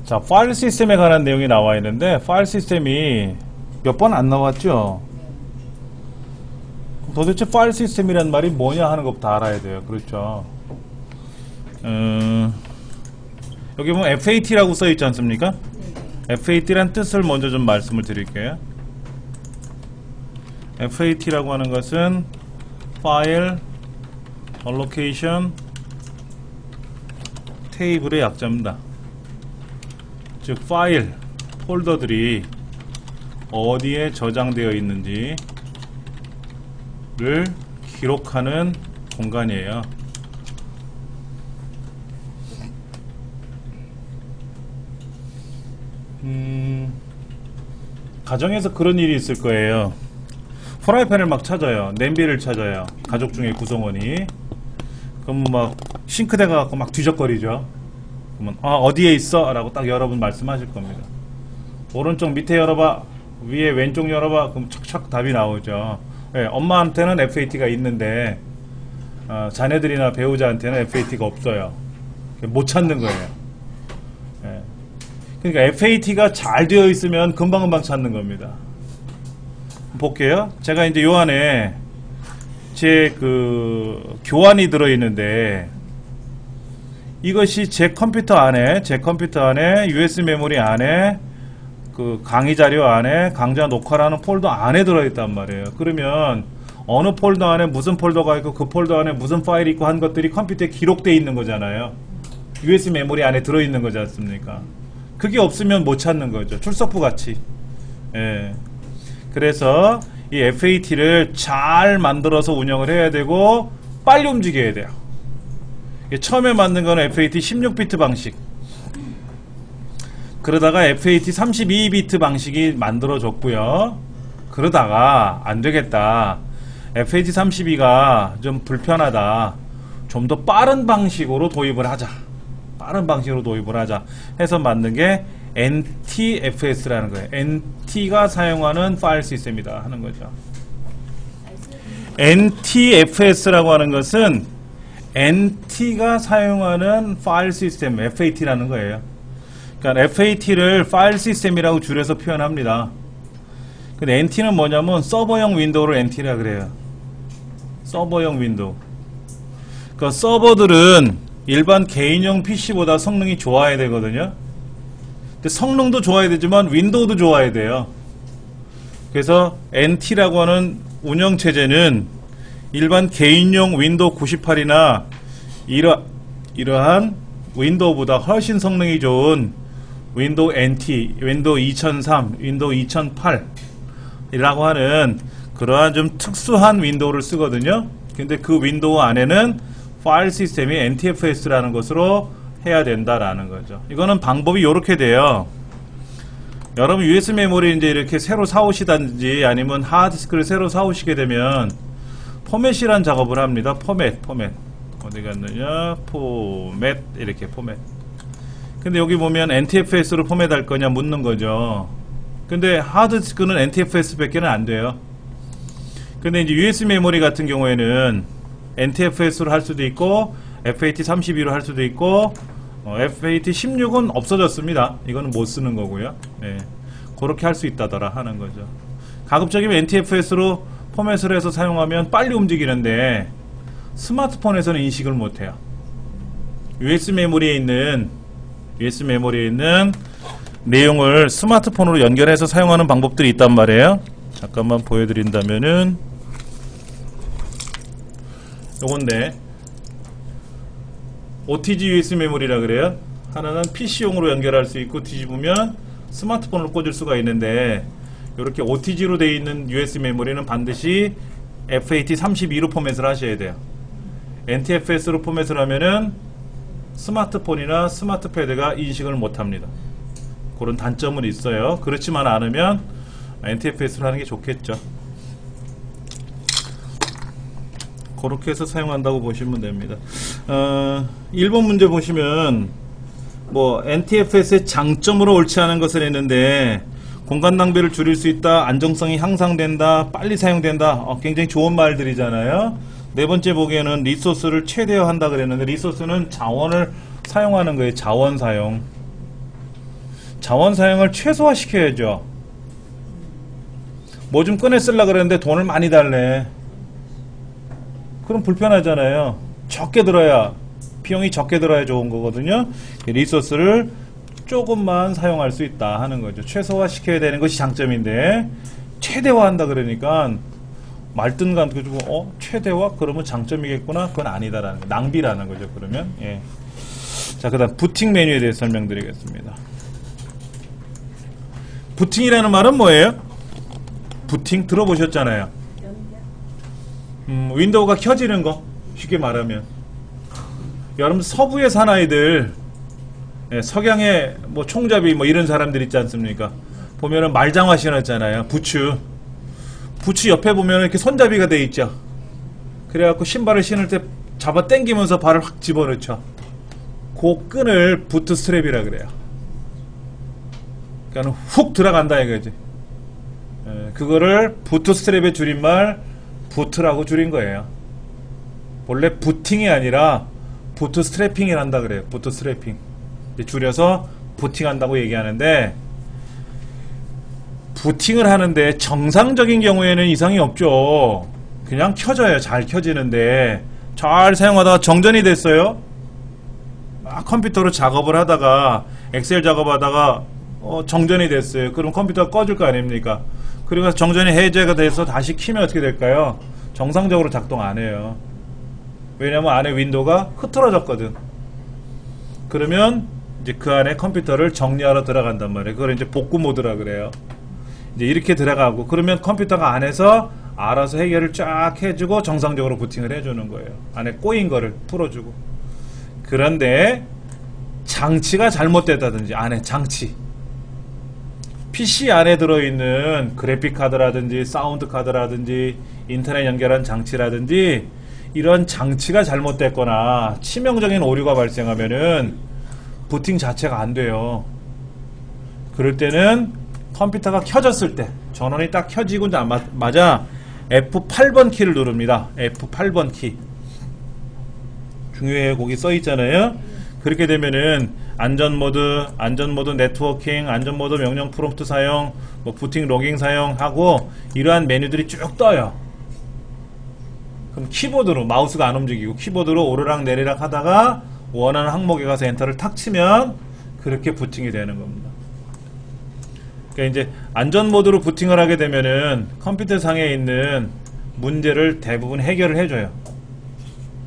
자, 파일 시스템에 관한 내용이 나와 있는데 파일 시스템이 몇 번 안 나왔죠? 도대체 파일 시스템이란 말이 뭐냐 하는 것부터 알아야 돼요. 그렇죠? 여기 보면 FAT라고 써 있지 않습니까? FAT란 뜻을 먼저 좀 말씀을 드릴게요. FAT라고 하는 것은 파일 Allocation 테이블의 약자입니다. 즉 파일, 폴더들이 어디에 저장되어 있는지를 기록하는 공간이에요. 가정에서 그런 일이 있을 거예요. 프라이팬을 막 찾아요. 냄비를 찾아요. 가족 중에 구성원이. 그럼 막 싱크대가 갖고 막 뒤적거리죠. 그러면 어디에 있어? 라고 딱 여러분 말씀하실 겁니다. 오른쪽 밑에 열어봐, 위에 왼쪽 열어봐. 그럼 척척 답이 나오죠. 네, 엄마한테는 FAT가 있는데 자녀들이나 배우자한테는 FAT가 없어요. 못 찾는 거예요. 네. 그러니까 FAT가 잘 되어 있으면 금방금방 찾는 겁니다. 볼게요. 제가 이제 요 안에 제 교환이 들어있는데 이것이 제 컴퓨터 안에 USB 메모리 안에 강의 자료 안에 강좌 녹화라는 폴더 안에 들어있단 말이에요. 그러면 어느 폴더 안에 무슨 폴더가 있고 그 폴더 안에 무슨 파일이 있고 한 것들이 컴퓨터에 기록되어 있는 거잖아요. USB 메모리 안에 들어있는 거지 않습니까? 그게 없으면 못 찾는 거죠. 출석부 같이. 예. 그래서 이 FAT를 잘 만들어서 운영을 해야 되고 빨리 움직여야 돼요. 처음에 만든 거는 FAT 16비트 방식. 그러다가 FAT 32비트 방식이 만들어졌고요. 그러다가 안 되겠다. FAT 32가 좀 불편하다. 좀 더 빠른 방식으로 도입을 하자. 해서 만든 게 NTFS라는 거예요. NT가 사용하는 파일 시스템이다 하는 거죠. NTFS라고 하는 것은 NT가 사용하는 파일 시스템, FAT라는 거예요. 그러니까 FAT를 파일 시스템이라고 줄여서 표현합니다. 근데 NT는 뭐냐면 서버용 윈도우를 NT라 그래요. 서버용 윈도우. 그러니까 서버들은 일반 개인용 PC보다 성능이 좋아야 되거든요. 근데 성능도 좋아야 되지만 윈도우도 좋아야 돼요. 그래서 NT라고 하는 운영체제는 일반 개인용 윈도우 98이나 이러한 윈도우보다 훨씬 성능이 좋은 윈도우 NT, 윈도우 2003, 윈도우 2008 이라고 하는 그러한 좀 특수한 윈도우를 쓰거든요. 근데 그 윈도우 안에는 파일 시스템이 NTFS라는 것으로 해야 된다라는 거죠. 이거는 방법이 이렇게 돼요. 여러분 USB 메모리 이제 이렇게 새로 사오시든지 아니면 하드디스크를 새로 사오시게 되면 포맷이란 작업을 합니다. 포맷 어디 갔느냐? 포맷 이렇게 포맷. 근데 여기 보면 NTFS로 포맷할 거냐 묻는 거죠. 근데 하드디스크는 NTFS 밖에는 안 돼요. 근데 이제 USB 메모리 같은 경우에는 NTFS로 할 수도 있고 FAT 32로 할 수도 있고 FAT 16은 없어졌습니다. 이거는 못 쓰는 거고요. 네. 그렇게 할 수 있다더라 하는 거죠. 가급적이면 NTFS로 포맷을 해서 사용하면 빨리 움직이는데 스마트폰에서는 인식을 못해요. USB 메모리에 있는 내용을 스마트폰으로 연결해서 사용하는 방법들이 있단 말이에요. 잠깐만 보여드린다면은 요건데 OTG USB 메모리라 그래요. 하나는 PC용으로 연결할 수 있고 뒤집으면 스마트폰을 꽂을 수가 있는데 이렇게 OTG로 되어 있는 USB 메모리는 반드시 FAT 32로 포맷을 하셔야 돼요. NTFS로 포맷을 하면은 스마트폰이나 스마트패드가 인식을 못합니다. 그런 단점은 있어요. 그렇지만 않으면 NTFS로 하는 게 좋겠죠. 그렇게 해서 사용한다고 보시면 됩니다. 1번 문제 보시면 뭐 NTFS의 장점으로 옳지 않은 것을 했는데 공간 낭비를 줄일 수 있다, 안정성이 향상된다, 빨리 사용된다, 굉장히 좋은 말들이잖아요. 네 번째 보기에는 리소스를 최대화한다 그랬는데 리소스는 자원을 사용하는 거예요. 자원 사용. 자원 사용을 최소화시켜야죠. 뭐 좀 꺼내 쓰려고 그랬는데 돈을 많이 달래. 그럼 불편하잖아요. 적게 들어야, 비용이 적게 들어야 좋은 거거든요. 리소스를 조금만 사용할 수 있다 하는 거죠. 최소화시켜야 되는 것이 장점인데, 최대화한다 그러니까 말뜬 가지고 최대화? 그러면 장점이겠구나? 그건 아니다라는 거. 낭비라는 거죠. 그러면 예. 자, 그 다음 부팅 메뉴에 대해서 설명드리겠습니다. 부팅이라는 말은 뭐예요? 부팅 들어보셨잖아요. 윈도우가 켜지는 거, 쉽게 말하면. 여러분 서부의 사나이들, 예, 석양의 뭐 총잡이 뭐 이런 사람들 있지 않습니까? 보면은 말장화 신었잖아요. 부츠 옆에 보면은 이렇게 손잡이가 돼 있죠. 그래갖고 신발을 신을 때 잡아 당기면서 발을 확 집어넣죠. 그 끈을 부트 스트랩이라 그래요. 그러니까 훅 들어간다 이거지. 예, 그거를 부트 스트랩의 줄임말 부트라고 줄인 거예요. 원래 부팅이 아니라 부트 스트래핑을 한다 그래요. 부트 스트래핑. 줄여서 부팅한다고 얘기하는데, 부팅을 하는데 정상적인 경우에는 이상이 없죠. 그냥 켜져요. 잘 켜지는데, 잘 사용하다가 정전이 됐어요. 막 컴퓨터로 작업을 하다가, 엑셀 작업하다가 정전이 됐어요. 그럼 컴퓨터가 꺼질 거 아닙니까? 그리고 정전이 해제가 돼서 다시 키면 어떻게 될까요? 정상적으로 작동 안 해요. 왜냐면 안에 윈도우가 흐트러졌거든. 그러면 이제 그 안에 컴퓨터를 정리하러 들어간단 말이에요. 그걸 이제 복구 모드라 그래요. 이제 이렇게 들어가고, 그러면 컴퓨터가 안에서 알아서 해결을 쫙 해주고 정상적으로 부팅을 해주는 거예요. 안에 꼬인 거를 풀어주고. 그런데 장치가 잘못됐다든지, 안에 장치, PC 안에 들어있는 그래픽 카드라든지 사운드 카드라든지 인터넷 연결한 장치라든지 이런 장치가 잘못됐거나 치명적인 오류가 발생하면은 부팅 자체가 안 돼요. 그럴 때는 컴퓨터가 켜졌을 때, 전원이 딱 켜지고 나마자 F8번 키를 누릅니다. F8번 키. 중요해요. 거기 써 있잖아요. 그렇게 되면은 안전모드 네트워킹, 안전모드 명령 프롬프트 사용, 뭐 부팅 로깅 사용하고 이러한 메뉴들이 쭉 떠요. 그럼 키보드로, 마우스가 안 움직이고 키보드로 오르락 내리락 하다가 원하는 항목에 가서 엔터를 탁 치면 그렇게 부팅이 되는 겁니다. 그러니까 이제 안전모드로 부팅을 하게 되면은 컴퓨터 상에 있는 문제를 대부분 해결을 해줘요.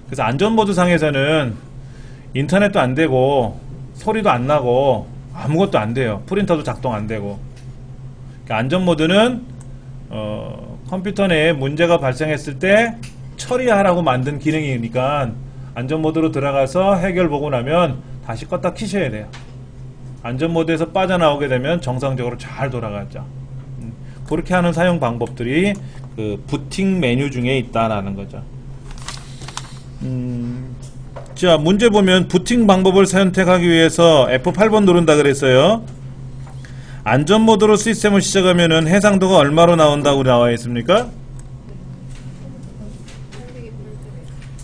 그래서 안전모드 상에서는 인터넷도 안 되고 소리도 안 나고 아무것도 안 돼요. 프린터도 작동 안 되고. 그러니까 안전모드는 컴퓨터 내에 문제가 발생했을 때 처리하라고 만든 기능이니까 안전모드로 들어가서 해결 보고 나면 다시 껐다 키셔야 돼요. 안전모드에서 빠져나오게 되면 정상적으로 잘 돌아가죠. 그렇게 하는 사용 방법들이 그 부팅 메뉴 중에 있다라는 거죠. 자, 문제 보면 부팅 방법을 선택하기 위해서 F8번 누른다 그랬어요. 안전모드로 시스템을 시작하면은 해상도가 얼마로 나온다고 나와 있습니까?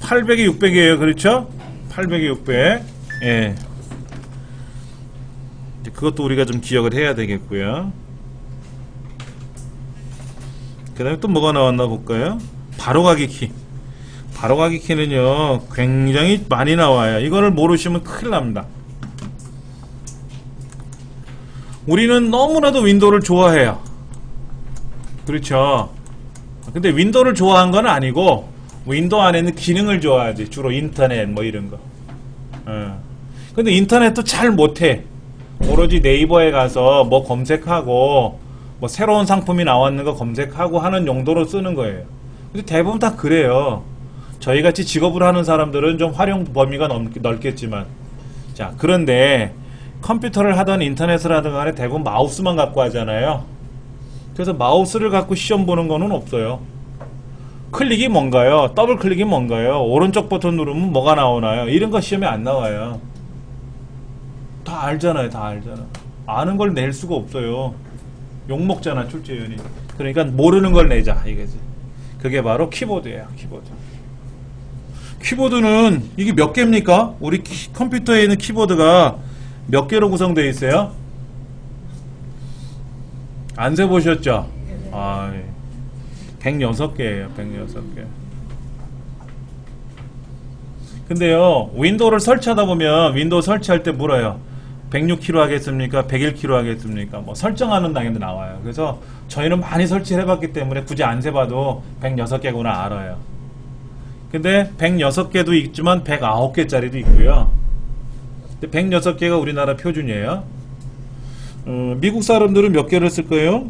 800이 600이에요. 그렇죠? 800이 600. 예. 그것도 우리가 좀 기억을 해야 되겠고요. 그 다음에 또 뭐가 나왔나 볼까요? 바로가기 키. 바로가기 키는요 굉장히 많이 나와요. 이거를 모르시면 큰일 납니다. 우리는 너무나도 윈도우를 좋아해요. 그렇죠? 근데 윈도우를 좋아한 건 아니고 윈도우 안에 있는 기능을 좋아하지. 주로 인터넷 뭐 이런 거. 근데 인터넷도 잘 못해. 오로지 네이버에 가서 뭐 검색하고 뭐 새로운 상품이 나왔는 거 검색하고 하는 용도로 쓰는 거예요. 근데 대부분 다 그래요. 저희같이 직업을 하는 사람들은 좀 활용 범위가 넓겠지만, 자, 그런데 컴퓨터를 하던 인터넷을 하던 간에 대부분 마우스만 갖고 하잖아요. 그래서 마우스를 갖고 시험 보는 거는 없어요. 클릭이 뭔가요? 더블 클릭이 뭔가요? 오른쪽 버튼 누르면 뭐가 나오나요? 이런 거 시험에 안 나와요. 다 알잖아요. 다 알잖아. 아는 걸 낼 수가 없어요. 욕먹잖아, 출제위원이. 그러니까 모르는 걸 내자, 이거지. 그게 바로 키보드예요. 키보드. 키보드는 이게 몇 개입니까? 우리 컴퓨터에 있는 키보드가 몇 개로 구성되어 있어요? 안 세보셨죠? 아, 106개예요. 106개. 근데요, 윈도우를 설치하다 보면 윈도우 설치할 때 물어요. 106kg 하겠습니까? 101kg 하겠습니까? 뭐 설정하는 당연히 나와요. 그래서 저희는 많이 설치를 해봤기 때문에 굳이 안 세봐도 106개구나 알아요. 근데 106개도 있지만 109개짜리도 있고요. 106개가 우리나라 표준이에요. 미국 사람들은 몇 개를 쓸 거예요?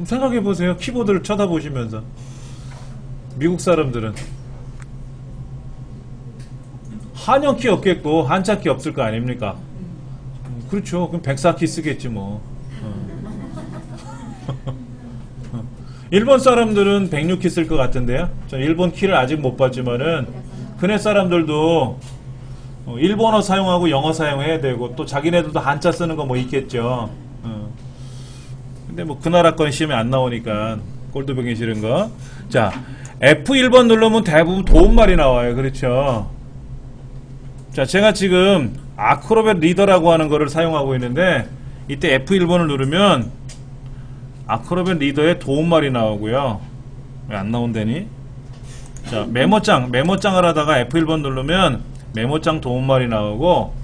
생각해 보세요. 키보드를 쳐다보시면서. 미국 사람들은 한영키 없겠고 한자키 없을 거 아닙니까? 그렇죠. 그럼 104키 쓰겠지 뭐. 일본 사람들은 106키 쓸 것 같은데요. 전 일본 키를 아직 못 봤지만은 그네 사람들도 일본어 사용하고 영어 사용해야 되고 또 자기네들도 한자 쓰는 거 뭐 있겠죠. 근데 뭐 그 나라 건 시험에 안 나오니까 꼴도보기 싫은 거. 자, F1번 누르면 대부분 도움말이 나와요. 그렇죠. 자, 제가 지금 아크로벳 리더라고 하는 거를 사용하고 있는데 이때 F1번을 누르면 아크로벳 리더에 도움말이 나오고요. 왜 안 나온다니? 자, 메모장을 하다가 F1번 누르면 메모장 도움말이 나오고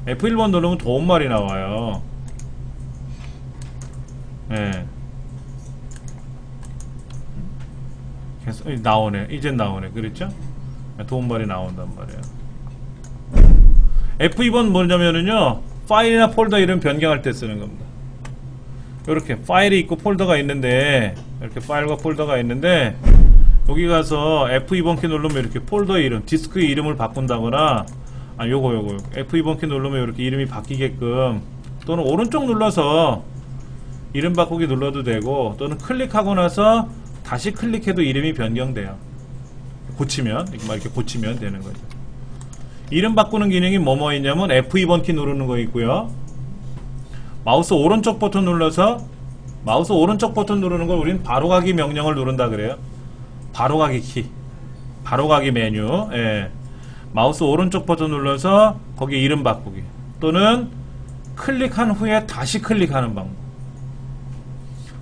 F1번 누르면 도움말이 나와요. 예. 계속 나오네. 이젠 나오네. 그렇죠? 도움말이 나온단 말이에요. F2번 뭐냐면은요, 파일이나 폴더 이름 변경할 때 쓰는 겁니다. 이렇게 파일이 있고 폴더가 있는데, 이렇게 파일과 폴더가 있는데, 여기 가서 F2번 키 누르면 이렇게 폴더 이름, 디스크의 이름을 바꾼다거나, 요거 F2번 키 누르면 이렇게 이름이 바뀌게끔, 또는 오른쪽 눌러서 이름 바꾸기 눌러도 되고, 또는 클릭하고 나서 다시 클릭해도 이름이 변경돼요. 고치면, 이렇게 고치면 되는 거죠. 이름 바꾸는 기능이 뭐뭐 있냐면 F2번 키 누르는 거 있고요. 마우스 오른쪽 버튼 눌러서 마우스 오른쪽 버튼 누르는 걸 우린 바로가기 명령을 누른다 그래요. 바로가기 키, 바로가기 메뉴. 예. 마우스 오른쪽 버튼 눌러서 거기 이름 바꾸기 또는 클릭한 후에 다시 클릭하는 방법.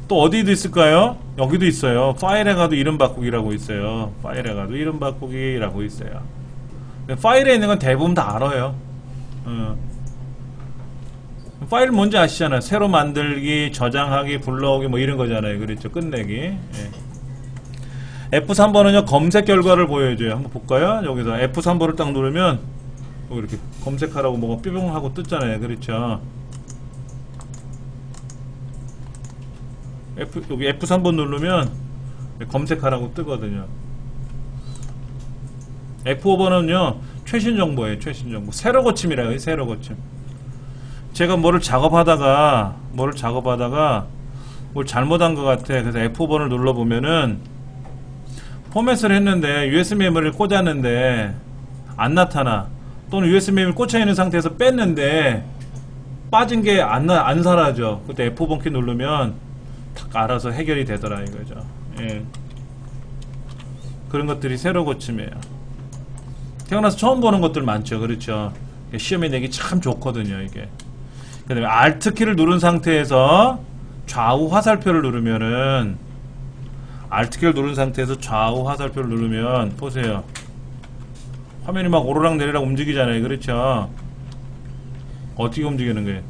또 어디도 있을까요? 여기도 있어요. 파일에 가도 이름 바꾸기라고 있어요. 파일에 가도 이름 바꾸기라고 있어요. 파일에 있는 건 대부분 다 알아요. 파일 뭔지 아시잖아요. 새로 만들기, 저장하기, 불러오기 뭐 이런 거잖아요. 그렇죠. 끝내기. 예. F3번은요 검색 결과를 보여줘요. 한번 볼까요? 여기서 F3번을 딱 누르면 이렇게 검색하라고 뭐가 뾰뿅 하고 뜨잖아요. 그렇죠. 여기 F3번 누르면 검색하라고 뜨거든요. F5번은요 최신 정보예요. 최신 정보. 새로 고침이라고요. 새로 고침. 제가 뭐를 작업하다가 뭘 잘못한 것 같아. 그래서 F5번을 눌러보면은 포맷을 했는데 USB 메모리를 꽂았는데 안 나타나. 또는 USB 메모리 꽂혀있는 상태에서 뺐는데 빠진 게 안 사라져. 그때 F5번 키 누르면 탁 알아서 해결이 되더라 이거죠. 예. 그런 것들이 새로 고침이에요. 태어나서 처음 보는 것들 많죠. 그렇죠. 시험에 내기 참 좋거든요. 이게. 그 다음에 Alt키를 누른 상태에서 좌우 화살표를 누르면은 Alt키를 누른 상태에서 좌우 화살표를 누르면 보세요. 화면이 막 오르락 내리락 움직이잖아요. 그렇죠. 어떻게 움직이는 거예요?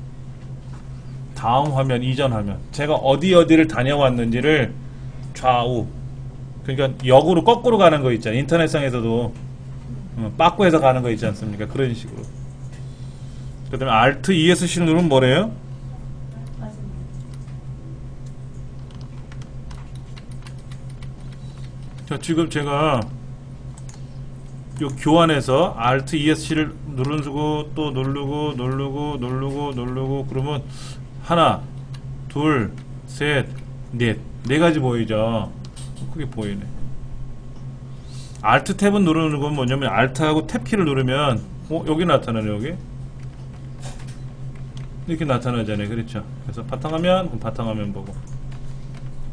다음 화면, 이전 화면. 제가 어디를 다녀왔는지를 좌우. 그러니까 역으로 거꾸로 가는 거 있잖아요. 인터넷상에서도 빠꾸해서 가는 거 있지 않습니까? 그런 식으로. 그 다음에 Alt ESC를 누르면 뭐래요? 자, 지금 제가 요 교환해서 Alt ESC를 누르고 또 누르고 그러면 하나, 둘, 셋, 넷. 네 가지 보이죠? 크게 보이네. Alt 탭은 누르는 건 뭐냐면 Alt하고 탭 키를 누르면 여기 나타나네. 여기 이렇게 나타나잖아요. 그렇죠. 그래서 바탕화면 그럼 바탕화면 보고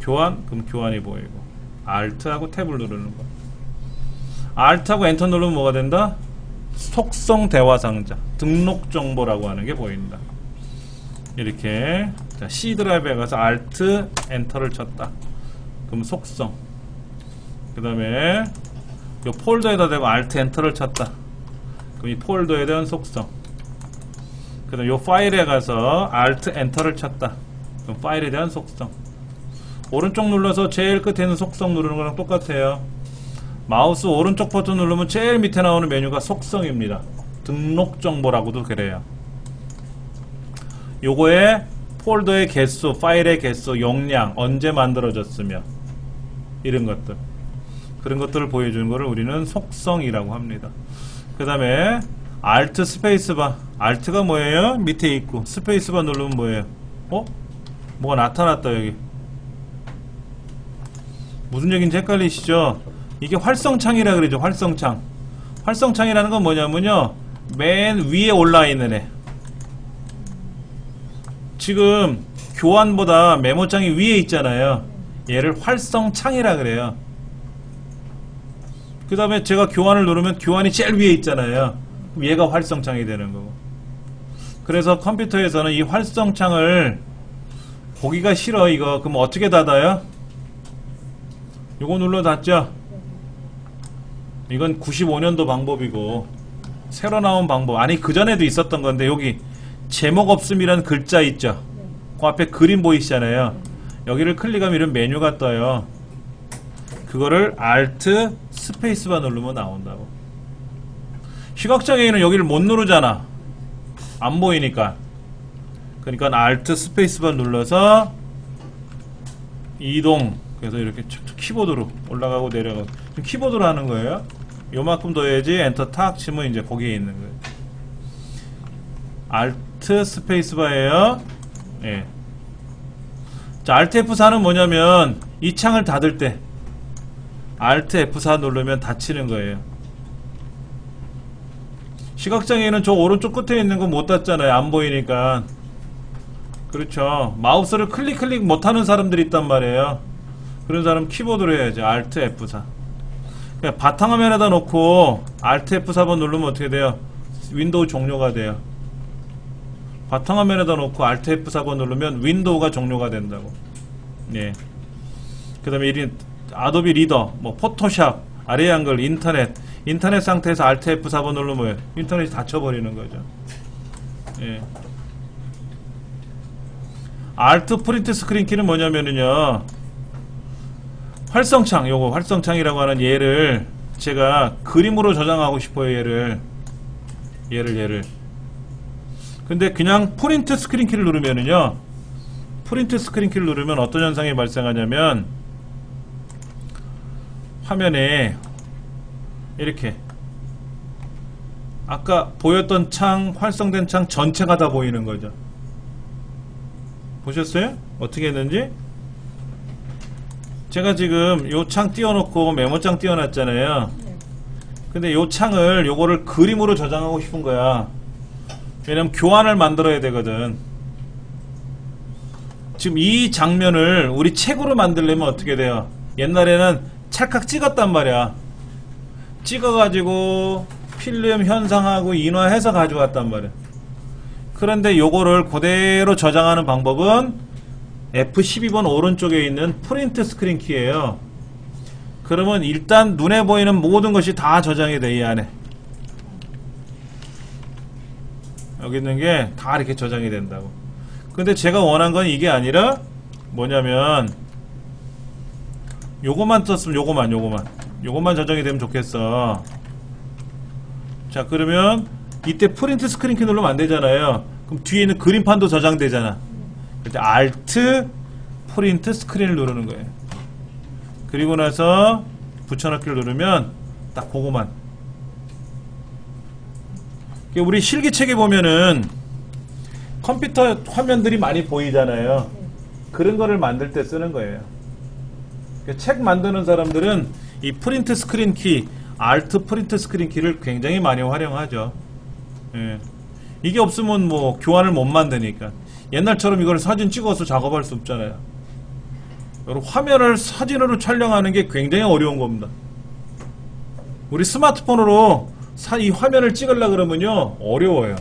교환 그럼 교환이 보이고 Alt하고 탭을 누르는 거. Alt하고 엔터 누르면 뭐가 된다? 속성 대화 상자 등록 정보라고 하는 게 보인다. 이렇게 자, C 드라이브에 가서 Alt 엔터를 쳤다. 그럼 속성. 그 다음에 이 폴더에다 대고 Alt 엔터를 쳤다. 그럼 이 폴더에 대한 속성. 그 다음에 이 파일에 가서 Alt 엔터를 쳤다. 그럼 파일에 대한 속성. 오른쪽 눌러서 제일 끝에 있는 속성 누르는 거랑 똑같아요. 마우스 오른쪽 버튼 누르면 제일 밑에 나오는 메뉴가 속성입니다. 등록 정보라고도 그래요. 요거에 폴더의 개수, 파일의 개수, 용량, 언제 만들어졌으며 이런 것들, 그런 것들을 보여주는 것을 우리는 속성이라고 합니다. 그 다음에 Alt 스페이스바. Alt가 뭐예요? 밑에 있고 스페이스바 누르면 뭐예요? 뭐가 나타났다. 여기 무슨 얘기인지 헷갈리시죠? 이게 활성창이라 그러죠. 활성창. 활성창이라는 건 뭐냐면요, 맨 위에 올라와 있는 애. 지금 교환보다 메모장이 위에 있잖아요. 얘를 활성창이라 그래요. 그 다음에 제가 교환을 누르면 교환이 제일 위에 있잖아요. 그럼 얘가 활성창이 되는 거고. 그래서 컴퓨터에서는 이 활성창을 보기가 싫어 이거. 그럼 어떻게 닫아요? 요거 눌러 닫죠? 이건 95년도 방법이고 새로 나온 방법. 아니 그전에도 있었던 건데, 여기 제목 없음이란 글자 있죠? 그 앞에 그림 보이시잖아요. 여기를 클릭하면 이런 메뉴가 떠요. 그거를 Alt 스페이스바 누르면 나온다고. 시각장애인은 여기를 못 누르잖아. 안 보이니까. 그러니까 Alt 스페이스바 눌러서 이동. 그래서 이렇게 키보드로 올라가고 내려가고. 키보드로 하는 거예요. 요만큼 더 해야지. 엔터 탁 치면 이제 거기에 있는 거예요. Alt 스페이스바예요. 예. 자, Alt F4는 뭐냐면 이 창을 닫을 때 Alt F4 누르면 닫히는 거예요. 시각장애인은 저 오른쪽 끝에 있는 거 못 닫잖아요. 안 보이니까. 그렇죠. 마우스를 클릭 못하는 사람들이 있단 말이에요. 그런 사람 키보드로 해야지. Alt F4. 그냥 바탕화면에다 놓고 Alt F4번 누르면 어떻게 돼요? 윈도우 종료가 돼요. 바탕화면에다 놓고 Alt F4번 누르면 윈도우가 종료가 된다고. 예. 그 다음에 아도비 리더, 뭐 포토샵, 아래 한글, 인터넷 상태에서 Alt F4번 누르면 인터넷이 닫혀버리는 거죠. 예. Alt 프린트 스크린 키는 뭐냐면은요, 활성창, 요거 활성창이라고 하는 얘를 제가 그림으로 저장하고 싶어요. 얘를 근데 그냥 프린트 스크린 키를 누르면은요, 프린트 스크린 키를 누르면 어떤 현상이 발생하냐면 화면에 이렇게 아까 보였던 창, 활성된 창 전체가 다 보이는 거죠. 보셨어요? 어떻게 했는지? 제가 지금 요 창 띄워놓고 메모장 띄워놨잖아요. 근데 요 창을, 요거를 그림으로 저장하고 싶은 거야. 왜냐면 교환을 만들어야 되거든. 지금 이 장면을 우리 책으로 만들려면 어떻게 돼요? 옛날에는 찰칵 찍었단 말이야. 찍어가지고 필름 현상하고 인화해서 가져왔단 말이야. 그런데 요거를 그대로 저장하는 방법은 F12번 오른쪽에 있는 프린트 스크린 키예요. 그러면 일단 눈에 보이는 모든 것이 다 저장이 돼. 이 안에 여기 있는 게 다 이렇게 저장이 된다고. 근데 제가 원한 건 이게 아니라 뭐냐면 요것만 떴으면 요것만 저장이 되면 좋겠어. 자, 그러면 이때 프린트 스크린 키 누르면 안 되잖아요. 그럼 뒤에 있는 그림판도 저장되잖아. 그때 Alt 프린트 스크린을 누르는 거예요. 그리고 나서 붙여넣기를 누르면 딱 그거만. 우리 실기책에 보면은 컴퓨터 화면들이 많이 보이잖아요. 그런 거를 만들 때 쓰는 거예요. 책 만드는 사람들은 이 프린트 스크린 키, Alt 프린트 스크린 키를 굉장히 많이 활용하죠. 예. 이게 없으면 뭐 교환을 못 만드니까. 옛날처럼 이걸 사진 찍어서 작업할 수 없잖아요. 여러분, 화면을 사진으로 촬영하는 게 굉장히 어려운 겁니다. 우리 스마트폰으로 이 화면을 찍으려고 그러면요, 어려워요.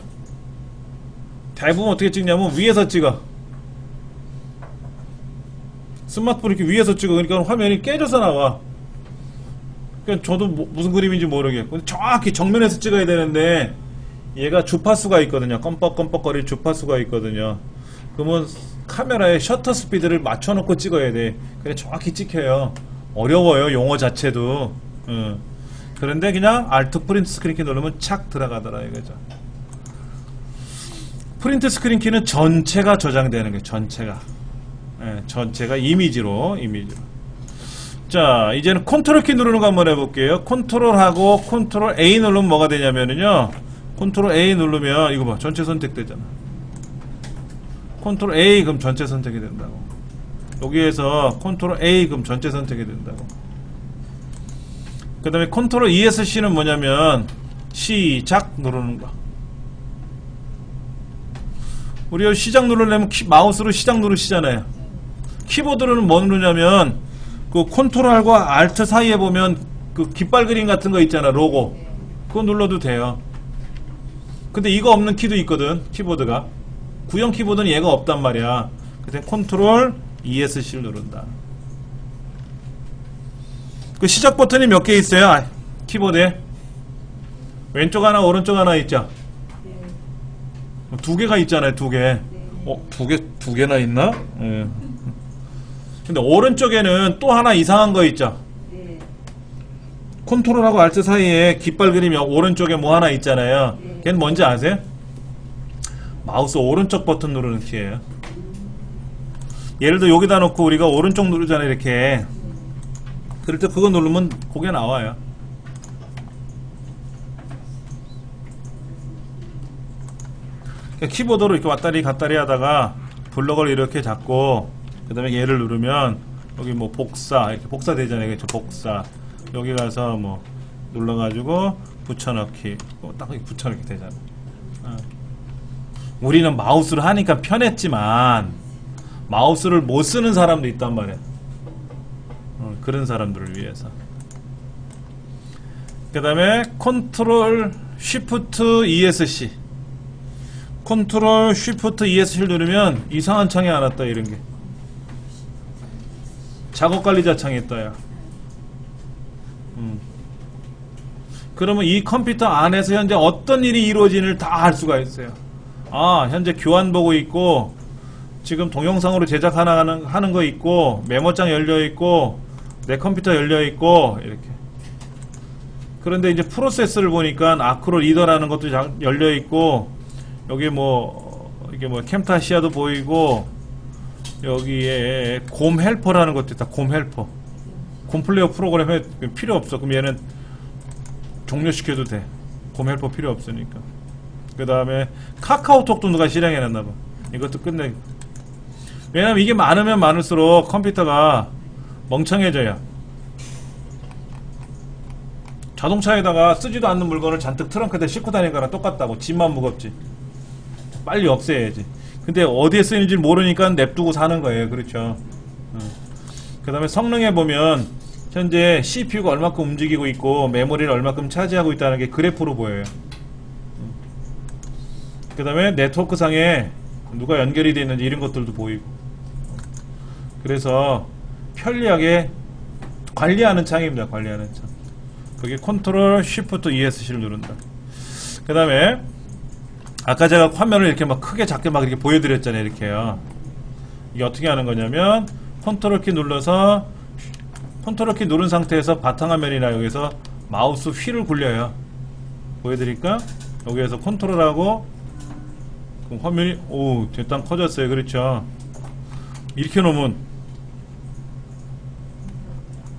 대부분 어떻게 찍냐면 위에서 찍어. 스마트폰 이렇게 위에서 찍어. 그러니까 화면이 깨져서 나와. 그러니까 저도 무슨 그림인지 모르겠고 정확히 정면에서 찍어야 되는데 얘가 주파수가 있거든요. 껌뻑껌뻑거릴 주파수가 있거든요. 그러면 카메라에 셔터 스피드를 맞춰놓고 찍어야 돼. 그래 정확히 찍혀요. 어려워요 용어 자체도. 그런데 그냥 Alt 프린트 스크린 키 누르면 착 들어가더라 이거죠. 프린트 스크린 키는 전체가 저장되는 거예요. 전체가. 전체가 이미지로. 자 이제는 컨트롤 키 누르는 거 한번 해볼게요. 컨트롤하고 컨트롤 A 누르면 뭐가 되냐면은요, 컨트롤 A 누르면 이거 봐 전체 선택되잖아. 컨트롤 A 그럼 전체 선택이 된다고. 여기에서 컨트롤 A 그럼 전체 선택이 된다고. 그 다음에 컨트롤 ESC는 뭐냐면 시작 누르는 거. 우리가 시작 누르려면 마우스로 시작 누르시잖아요. 키보드로는 뭐 누르냐면 그 컨트롤하고 알트 사이에 보면 그 깃발 그림 같은 거 있잖아. 로고. 그거 눌러도 돼요. 근데 이거 없는 키도 있거든. 키보드가. 구형 키보드는 얘가 없단 말이야. 그래서 컨트롤 ESC를 누른다. 그 시작 버튼이 몇 개 있어요? 키보드에. 왼쪽 하나 오른쪽 하나 있죠? 두 개가 있잖아요. 두 개. 두 개나 있나? 근데 오른쪽에는 또 하나 이상한 거 있죠? 컨트롤하고 알트 사이에 깃발 그림이 오른쪽에 뭐 하나 있잖아요. 걔는 뭔지 아세요? 마우스 오른쪽 버튼 누르는 키예요. 예를 들어 여기다 놓고 우리가 오른쪽 누르잖아요. 이렇게. 그럴 때 그거 누르면 그게 나와요. 키보드로 이렇게 왔다리 갔다리 하다가 블럭을 이렇게 잡고 그 다음에 얘를 누르면 여기 뭐 복사 이렇게 복사 되잖아요. 그렇죠? 복사 여기 가서 뭐 눌러가지고 붙여넣기 딱 이렇게 붙여넣기 되잖아. 우리는 마우스로 하니까 편했지만 마우스를 못 쓰는 사람도 있단 말이야. 그런 사람들을 위해서. 그 다음에 컨트롤 쉬프트 ESC 컨트롤 쉬프트 ESC를 누르면 이상한 창이 안 왔다. 이런게 작업관리자 창이 떠요. 그러면 이 컴퓨터 안에서 현재 어떤 일이 이루어지는지를 다 알 수가 있어요. 현재 교환 보고 있고 지금 동영상으로 제작하는 거 있고 메모장 열려 있고 내 컴퓨터 열려 있고 이렇게. 그런데 이제 프로세스를 보니까 아크로 리더라는 것도 열려 있고 여기 이게 캠타시아도 보이고 여기에 곰 헬퍼라는 것도 있다. 곰 헬퍼. 곰 플레이어 프로그램에 필요 없어. 그럼 얘는 종료시켜도 돼. 곰 헬퍼 필요 없으니까. 그 다음에 카카오톡도 누가 실행해놨나봐. 이것도 끝내. 왜냐면 이게 많으면 많을수록 컴퓨터가 멍청해져요. 자동차에다가 쓰지도 않는 물건을 잔뜩 트렁크에다 싣고 다니는 거랑 똑같다고. 짐만 무겁지. 빨리 없애야지. 근데 어디에 쓰이는지 모르니까 냅두고 사는 거예요. 그렇죠. 그 다음에 성능에 보면 현재 CPU가 얼마큼 움직이고 있고 메모리를 얼마큼 차지하고 있다는 게 그래프로 보여요. 그 다음에 네트워크상에 누가 연결이 되어 있는지 이런 것들도 보이고. 그래서 편리하게 관리하는 창입니다. 관리하는 창. 그게 컨트롤 쉬프트 ESC를 누른다. 그 다음에 아까 제가 화면을 이렇게 막 크게 작게 막 이렇게 보여드렸잖아요. 이렇게요. 이게 어떻게 하는 거냐면 컨트롤 키 눌러서 컨트롤 키 누른 상태에서 바탕화면이나 여기서 마우스 휠을 굴려요. 보여드릴까? 여기에서 컨트롤하고 그럼 화면이 됐다 커졌어요. 그렇죠? 이렇게 놓으면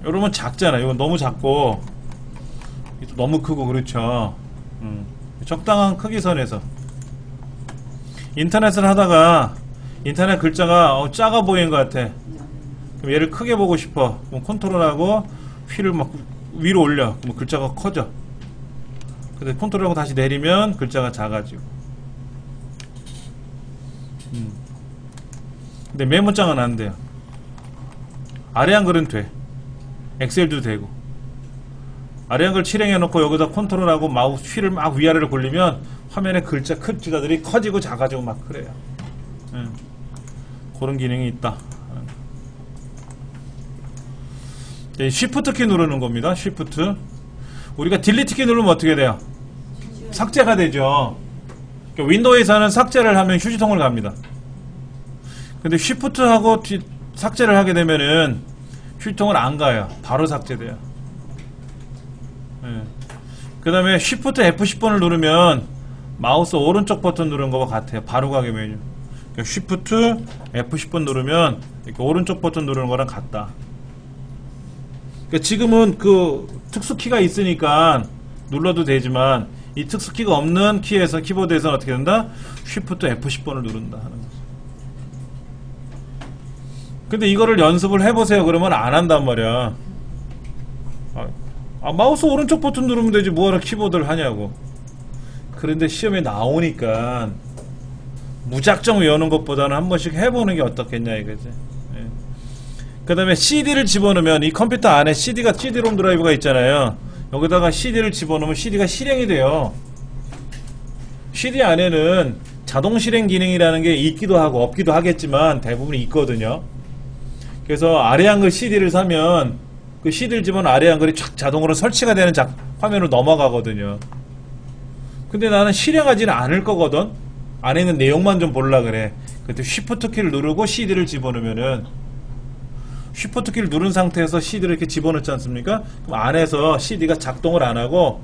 여러분 작잖아요. 이건 너무 작고 너무 크고. 그렇죠? 적당한 크기 선에서. 인터넷을 하다가 인터넷 글자가 작아 보이는 것 같아. 그럼 얘를 크게 보고 싶어. 그럼 컨트롤하고 휠을 막 위로 올려. 그럼 글자가 커져. 근데 컨트롤하고 다시 내리면 글자가 작아지고. 근데 메모장은 안 돼요. 아래 한글은 돼. 엑셀도 되고. 아래 한글 실행해놓고 여기다 컨트롤하고 마우스 휠을 막 위아래로 굴리면 화면에 글자들이 커지고 작아지고 막 그래요. 그런 기능이 있다. 쉬프트 키 누르는 겁니다. 쉬프트. 우리가 딜리트 키 누르면 어떻게 돼요? 삭제가 되죠. 윈도우에서는 삭제를 하면 휴지통을 갑니다. 근데 쉬프트하고 삭제를 하게 되면은 휴지통을 안 가요. 바로 삭제돼요. 그 다음에 쉬프트 F10번을 누르면 마우스 오른쪽 버튼 누른 거와 같아요. 바로 가게 메뉴. 쉬프트 F10번 누르면 이렇게 오른쪽 버튼 누르는 거랑 같다. 그러니까 지금은 그 특수키가 있으니까 눌러도 되지만 이 특수키가 없는 키에서 키보드에서는 어떻게 된다? 쉬프트 F10번을 누른다 하는 거죠. 근데 이거를 연습을 해보세요. 그러면 안 한단 말이야. 마우스 오른쪽 버튼 누르면 되지 뭐하러 키보드를 하냐고. 그런데 시험에 나오니까 무작정 외우는 것보다는 한 번씩 해보는 게 어떻겠냐 이거지. 그 다음에 CD를 집어넣으면 이 컴퓨터 안에 CD-롬 드라이브가 있잖아요. 여기다가 CD를 집어넣으면 CD가 실행이 돼요. CD 안에는 자동 실행 기능이라는 게 있기도 하고 없기도 하겠지만 대부분 있거든요. 그래서 아래 한글 CD를 사면 그 CD를 집어넣은 아래 한글이 쫙 자동으로 설치가 되는 화면으로 넘어가거든요. 근데 나는 실행하지는 않을 거거든. 안에 있는 내용만 좀 보려고 그래. 그때 쉬프트 키를 누르고 CD를 집어넣으면은 쉬프트 키를 누른 상태에서 CD를 이렇게 집어넣지 않습니까? 그럼 안에서 CD가 작동을 안 하고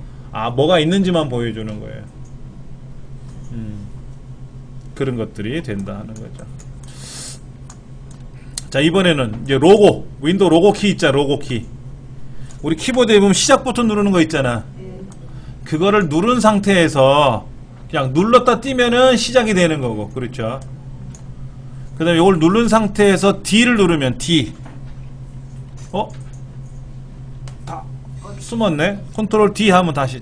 뭐가 있는지만 보여주는 거예요. 그런 것들이 된다 하는 거죠. 자, 이번에는 이제 로고, 윈도우 로고 키 있잖아. 로고 키. 우리 키보드에 보면 시작 버튼 누르는 거 있잖아. 그거를 누른 상태에서 그냥 눌렀다 띄면은 시작이 되는 거고, 그렇죠? 그 다음에 이걸 누른 상태에서 D를 누르면 D. 다 숨었네. 컨트롤 D 하면 다시.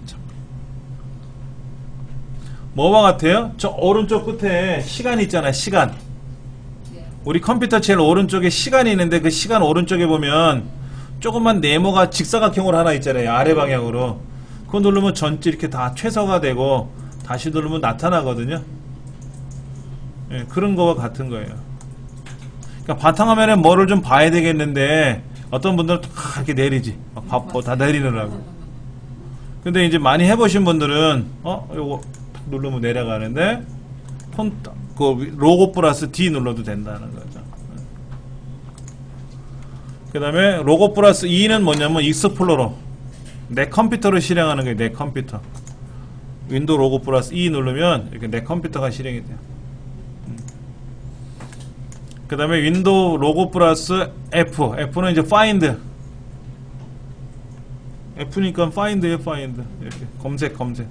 뭐와 같아요? 저 오른쪽 끝에 시간 있잖아. 시간. 우리 컴퓨터 제일 오른쪽에 시간이 있는데 그 시간 오른쪽에 보면 조그만 네모가 직사각형으로 하나 있잖아요. 아래 방향으로. 그거 누르면 전체 이렇게 다 최소가 되고 다시 누르면 나타나거든요. 그런 거와 같은 거예요. 그러니까 바탕화면에 뭐를 좀 봐야 되겠는데 어떤 분들은 이렇게 내리지. 다 내리느라고. 근데 이제 많이 해보신 분들은 요거 누르면 내려가는데 그 로고 플러스 D 눌러도 된다는 거죠. 그 다음에 로고 플러스 E는 뭐냐면 익스플로러. 내 컴퓨터를 실행하는 거예요. 내 컴퓨터. 윈도우 로고 플러스 E 누르면 이렇게 내 컴퓨터가 실행이 돼요. 그 다음에 윈도우 로고 플러스 F. F는 이제 find. F니까 find예요. find. 이렇게 검색.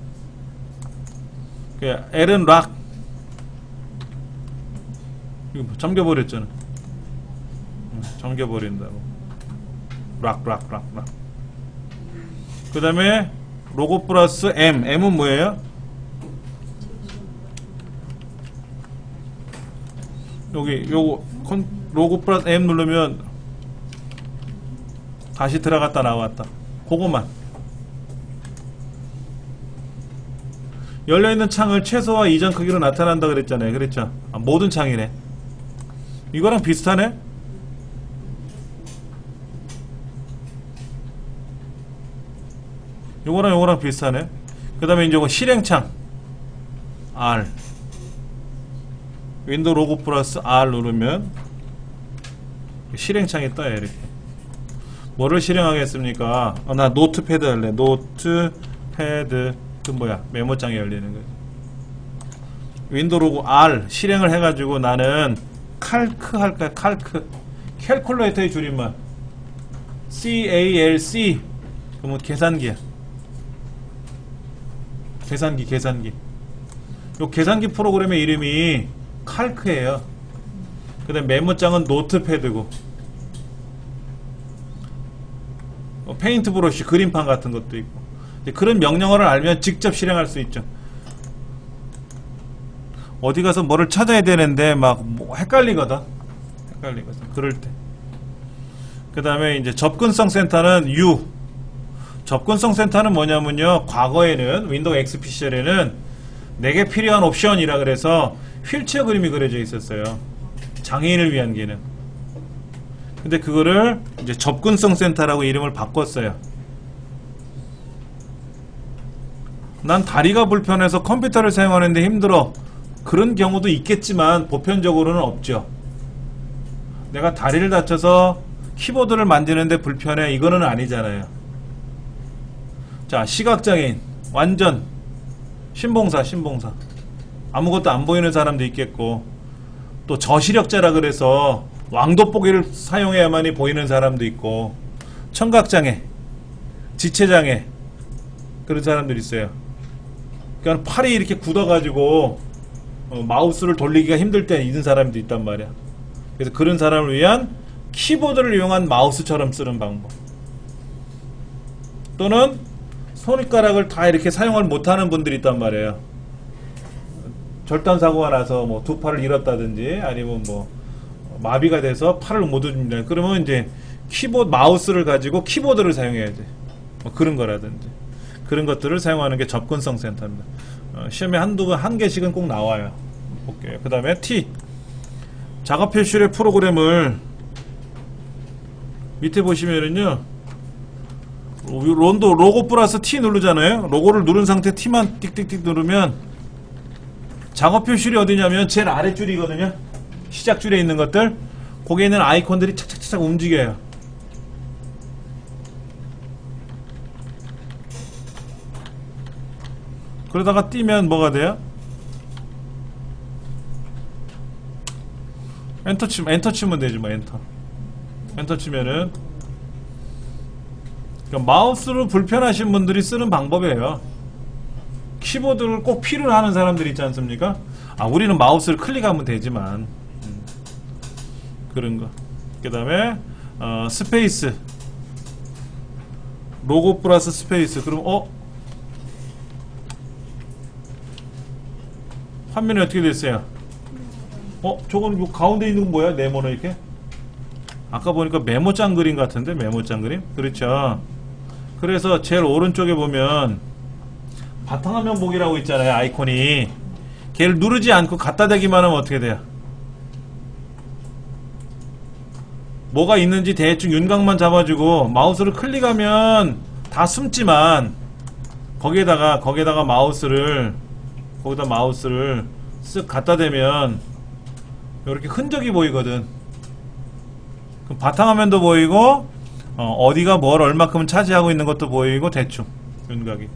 L은 락. 이거 잠겨버렸잖아. 잠겨버린다고. 락. 그 다음에 로고 플러스 M. M은 뭐예요? 여기 요거 로고 플러스 M 누르면 다시 들어갔다 나왔다. 그거만. 열려있는 창을 최소화 이전 크기로 나타난다 그랬잖아요. 그랬죠? 모든 창이네. 이거랑 비슷하네? 요거랑 비슷하네. 그 다음에 이제 이거 실행창 R. 윈도우 로고 플러스 R 누르면 실행창이 떠요. 이렇게. 뭐를 실행하겠습니까? 나 노트패드 할래. 노트패드. 그 뭐야? 메모장이 열리는 거지. 윈도우 로고 R 실행을 해가지고 나는 칼크 할까요? 칼크. 캘쿨레이터의 줄임말. CALC. 그러면 계산기야. 계산기. 요 계산기 프로그램의 이름이 칼크예요. 그 다음에 메모장은 노트패드고, 페인트 브러쉬, 그림판 같은 것도 있고. 그런 명령어를 알면 직접 실행할 수 있죠. 어디 가서 뭐를 찾아야 되는데 막 헷갈리거든. 그럴 때. 그 다음에 이제 접근성 센터는 U. 접근성 센터는 뭐냐면요, 과거에는 윈도우 XP 시절에는 내게 필요한 옵션이라 그래서 휠체어 그림이 그려져 있었어요. 장애인을 위한 기능. 근데 그거를 이제 접근성 센터라고 이름을 바꿨어요. 난 다리가 불편해서 컴퓨터를 사용하는데 힘들어. 그런 경우도 있겠지만 보편적으로는 없죠. 내가 다리를 다쳐서 키보드를 만지는데 불편해, 이거는 아니잖아요. 자, 시각장애인, 완전 신봉사 아무것도 안 보이는 사람도 있겠고, 또 저시력자라 그래서 왕돋보기를 사용해야만이 보이는 사람도 있고, 청각장애, 지체장애, 그런 사람들이 있어요. 그러니까 팔이 이렇게 굳어가지고 마우스를 돌리기가 힘들 때 있는 사람도 있단 말이야. 그래서 그런 사람을 위한 키보드를 이용한 마우스처럼 쓰는 방법, 또는 손가락을 다 이렇게 사용을 못하는 분들이 있단 말이에요. 절단사고가 나서 뭐 두 팔을 잃었다든지 아니면 뭐 마비가 돼서 팔을 못 움직인다. 그러면 이제 키보드 마우스를 가지고 키보드를 사용해야지. 뭐 그런 거라든지 그런 것들을 사용하는 게 접근성 센터입니다. 시험에 한 개씩은 꼭 나와요. 볼게요. 그 다음에 T, 작업 표시의 프로그램을 밑에 보시면은요, 로고 플러스 T 누르잖아요. 로고를 누른 상태 T만 띡띡띡 누르면 작업 표시이 어디냐면 제일 아랫줄이거든요. 시작줄에 있는 것들, 거기에 있는 아이콘들이 착착착 움직여요. 그러다가 띄면 뭐가 돼요? 엔터 치면 되지 뭐. 엔터 치면은, 그러니까 마우스로 불편하신 분들이 쓰는 방법이에요. 키보드를 꼭 필요로 하는 사람들이 있지 않습니까? 우리는 마우스를 클릭하면 되지만, 그런 거. 그 다음에 스페이스, 로고 플러스 스페이스. 그럼 화면이 어떻게 됐어요? 저건 요 가운데 있는 건 뭐야? 네모는 이렇게? 아까 보니까 메모장 그림 같은데? 메모장 그림? 그렇죠. 그래서 제일 오른쪽에 보면 바탕화면 보기라고 있잖아요. 아이콘이. 걔를 누르지 않고 갖다 대기만 하면 어떻게 돼요? 뭐가 있는지 대충 윤곽만 잡아주고, 마우스를 클릭하면 다 숨지만 거기에다가 마우스를 쓱 갖다 대면 이렇게 흔적이 보이거든. 그럼 바탕화면도 보이고, 어디가 뭘 얼마큼 차지하고 있는 것도 보이고, 대충 윤곽이.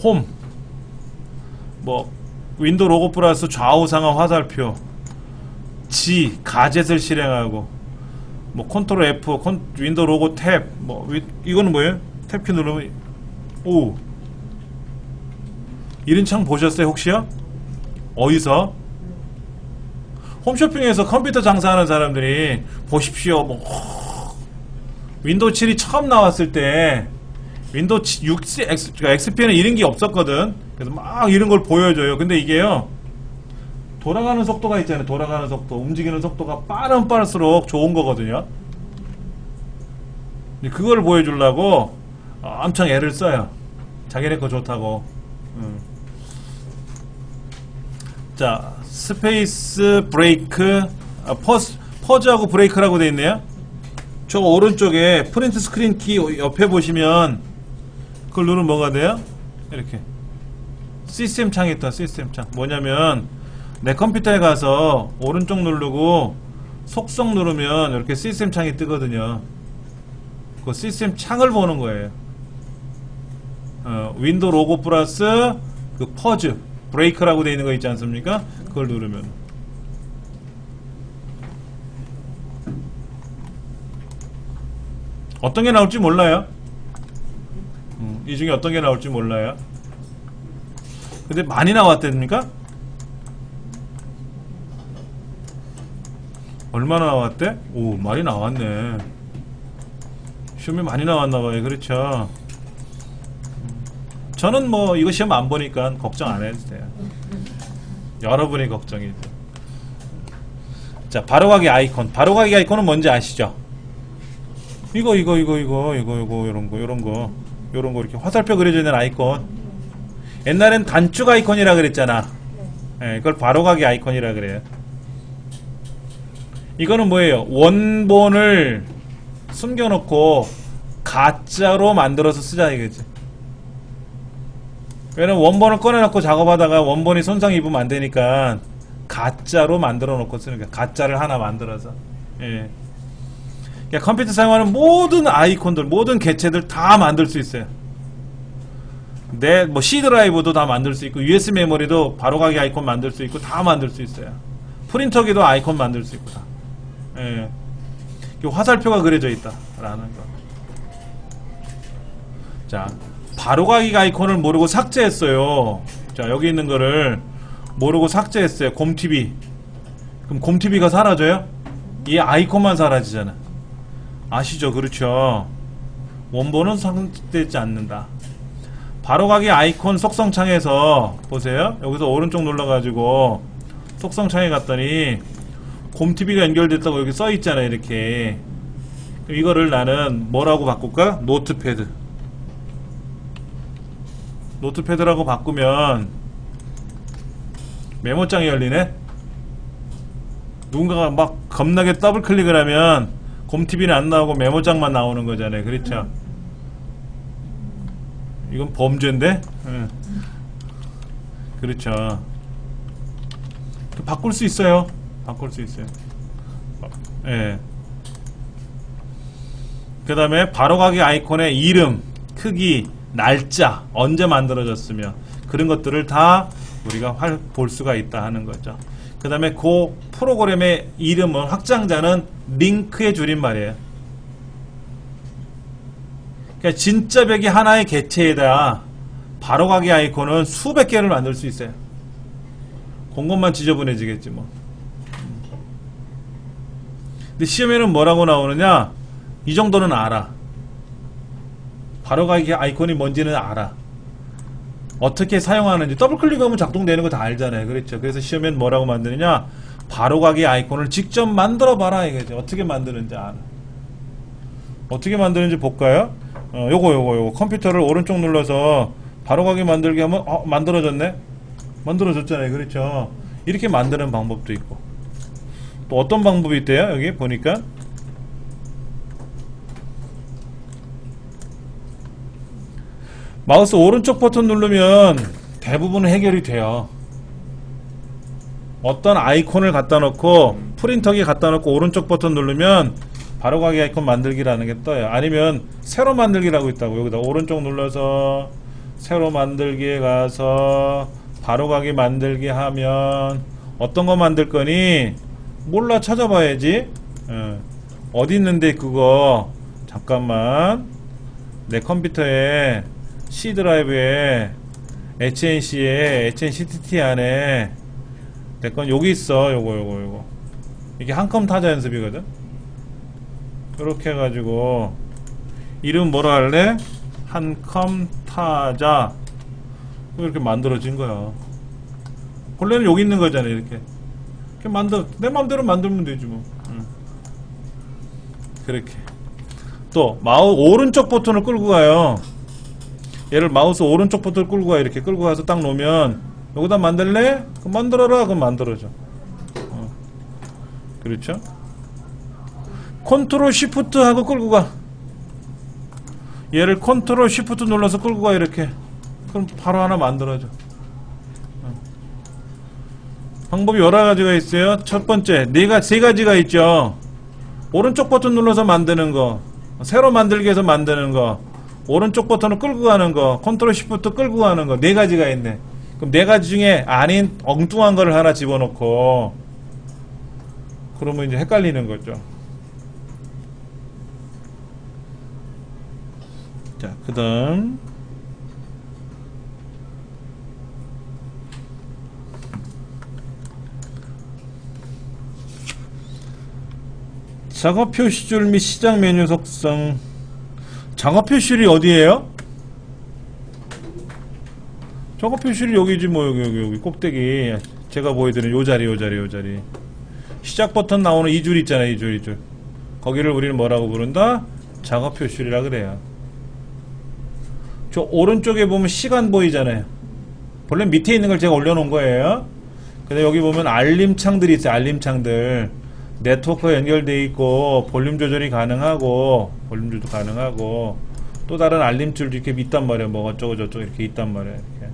홈, 뭐 윈도우 로고 플러스 좌우 상하 화살표, G 가젯을 실행하고, 뭐 컨트롤 F 윈도우 로고 탭, 뭐 이거는 뭐예요? 탭키 누르면 이런 창 보셨어요 혹시요? 어디서? 홈쇼핑에서 컴퓨터 장사하는 사람들이 보십시오. 뭐 윈도우 7이 처음 나왔을 때 윈도우 6, XP에는 이런 게 없었거든. 그래서 막 이런 걸 보여줘요. 근데 이게요, 돌아가는 속도가 있잖아요. 돌아가는 속도, 움직이는 속도가 빠르면 빠를수록 좋은 거거든요. 그걸 보여주려고 엄청 애를 써요. 자기네 거 좋다고. 자, 스페이스 브레이크, 퍼즈하고 브레이크라고 되어 있네요. 저 오른쪽에 프린트 스크린 키 옆에 보시면 그걸 누르면 뭐가 돼요? 이렇게 시스템 창이 있다. 시스템 창 뭐냐면, 내 컴퓨터에 가서 오른쪽 누르고 속성 누르면 이렇게 시스템 창이 뜨거든요. 그 시스템 창을 보는 거예요. 윈도우 로고 플러스 그 퍼즈 브레이크라고 되어 있는 거 있지 않습니까? 그걸 누르면 어떤 게 나올지 몰라요. 이 중에 어떤 게 나올지 몰라요. 근데 많이 나왔답니까? 얼마나 나왔대? 오, 많이 나왔네. 시험이 많이 나왔나봐요. 그렇죠. 저는 뭐 이거 시험 안 보니까 걱정 안 해도 돼요. 여러분이 걱정이죠. 자, 바로가기 아이콘. 바로가기 아이콘은 뭔지 아시죠? 이거 요런 거 이렇게 화살표 그려져 있는 아이콘. 옛날엔 단축 아이콘이라 그랬잖아. 예, 그걸 바로가기 아이콘이라 그래요. 이거는 뭐예요? 원본을 숨겨놓고 가짜로 만들어서 쓰자 이거지. 왜냐면 원본을 꺼내놓고 작업하다가 원본이 손상 입으면 안 되니까 가짜로 만들어 놓고 쓰는 거야. 가짜를 하나 만들어서. 예. 그러니까 컴퓨터 사용하는 모든 아이콘들, 모든 개체들 다 만들 수 있어요. 뭐 C 드라이브도 다 만들 수 있고, USB 메모리도 바로가기 아이콘 만들 수 있고, 다 만들 수 있어요. 프린터기도 아이콘 만들 수 있고 다. 예. 화살표가 그려져 있다라는 거. 자, 바로가기 아이콘을 모르고 삭제했어요. 자, 여기 있는 거를 모르고 삭제했어요. 곰TV. 그럼 곰TV가 사라져요? 이 아이콘만 사라지잖아. 아시죠? 그렇죠. 원본은 삭제되지 않는다. 바로가기 아이콘 속성창에서 보세요. 여기서 오른쪽 눌러가지고 속성창에 갔더니 곰TV가 연결됐다고 여기 써있잖아요. 이렇게. 이거를 뭐라고 바꿀까? 노트패드. 노트패드라고 바꾸면 메모장이 열리네? 누군가가 막 겁나게 더블 클릭을 하면 곰TV는 안 나오고 메모장만 나오는 거잖아요. 그렇죠? 이건 범죄인데? 응. 그렇죠. 바꿀 수 있어요. 바꿀 수 있어요. 예. 그 다음에 바로가기 아이콘의 이름, 크기, 날짜, 언제 만들어졌으며 그런 것들을 다 우리가 볼 수가 있다 하는 거죠. 그 다음에 그 프로그램의 이름은, 확장자는 링크의 줄임말이에요. 그러니까 진짜 벽이 하나의 개체에다 바로가기 아이콘은 수백 개를 만들 수 있어요. 공간만 지저분해지겠지 뭐. 근데 시험에는 뭐라고 나오느냐? 이 정도는 알아. 바로가기 아이콘이 뭔지는 알아. 어떻게 사용하는지 더블클릭하면 작동되는 거 다 알잖아요. 그렇죠? 그래서 시험엔 뭐라고 만드느냐? 바로가기 아이콘을 직접 만들어 봐라 이거죠. 어떻게 만드는지 알아. 어떻게 만드는지 볼까요? 요거 컴퓨터를 오른쪽 눌러서 바로가기 만들기 하면 만들어졌네? 만들어졌잖아요. 그렇죠? 이렇게 만드는 방법도 있고, 또 어떤 방법이 있대요? 여기 보니까 마우스 오른쪽 버튼 누르면 대부분 해결이 돼요. 어떤 아이콘을 갖다 놓고 프린터기에 갖다 놓고 오른쪽 버튼 누르면 바로가기 아이콘 만들기라는 게 떠요. 아니면 새로 만들기라고 있다고. 여기다 오른쪽 눌러서 새로 만들기에 가서 바로가기 만들기 하면 어떤 거 만들 거니? 몰라, 찾아봐야지. 어디 있는데 그거. 잠깐만. 내 컴퓨터에 C 드라이브에 HNC에 HNCTT 안에 내 건 여기 있어. 요거 이게 한컴 타자 연습이거든. 이렇게 해가지고 이름 뭐라 할래? 한컴 타자. 이렇게 만들어진 거야. 원래는 여기 있는 거잖아. 이렇게 내 맘대로 만들면 되지 뭐. 그렇게. 또 오른쪽 버튼을 끌고 가요. 얘를 마우스 오른쪽 버튼을 끌고 가. 이렇게 끌고 가서 딱 놓으면 여기다 만들래? 그럼 만들어라. 그럼 만들어줘. 그렇죠? 컨트롤 시프트 하고 끌고 가. 얘를 컨트롤 시프트 눌러서 끌고 가. 이렇게. 그럼 바로 하나 만들어줘. 방법이 여러 가지가 있어요. 첫 번째, 세 가지가 있죠. 오른쪽 버튼 눌러서 만드는 거, 새로 만들기 해서 만드는 거, 오른쪽 버튼을 끌고 가는 거, 컨트롤 시프트 끌고 가는 거, 네 가지가 있네. 그럼 네 가지 중에 아닌 엉뚱한 거를 하나 집어넣고, 그러면 이제 헷갈리는 거죠. 자, 그 다음 작업 표시줄 및 시작 메뉴 속성. 작업 표시줄이 어디에요? 작업 표시줄이 여기지 뭐. 여기 꼭대기 제가 보여드린 요 자리. 시작 버튼 나오는 이 줄 있잖아요. 이 줄. 거기를 우리는 뭐라고 부른다? 작업 표시라 그래요. 저 오른쪽에 보면 시간 보이잖아요. 본래 밑에 있는 걸 제가 올려놓은 거예요. 근데 여기 보면 알림창들이 있어요. 알림창들. 네트워크가 연결되어 있고 볼륨 조절이 가능하고 볼륨 조절 가능하고 또 다른 알림줄도 이렇게 있단 말이에요. 뭐 어쩌고 저쩌고 이렇게 있단 말이에요. 이렇게.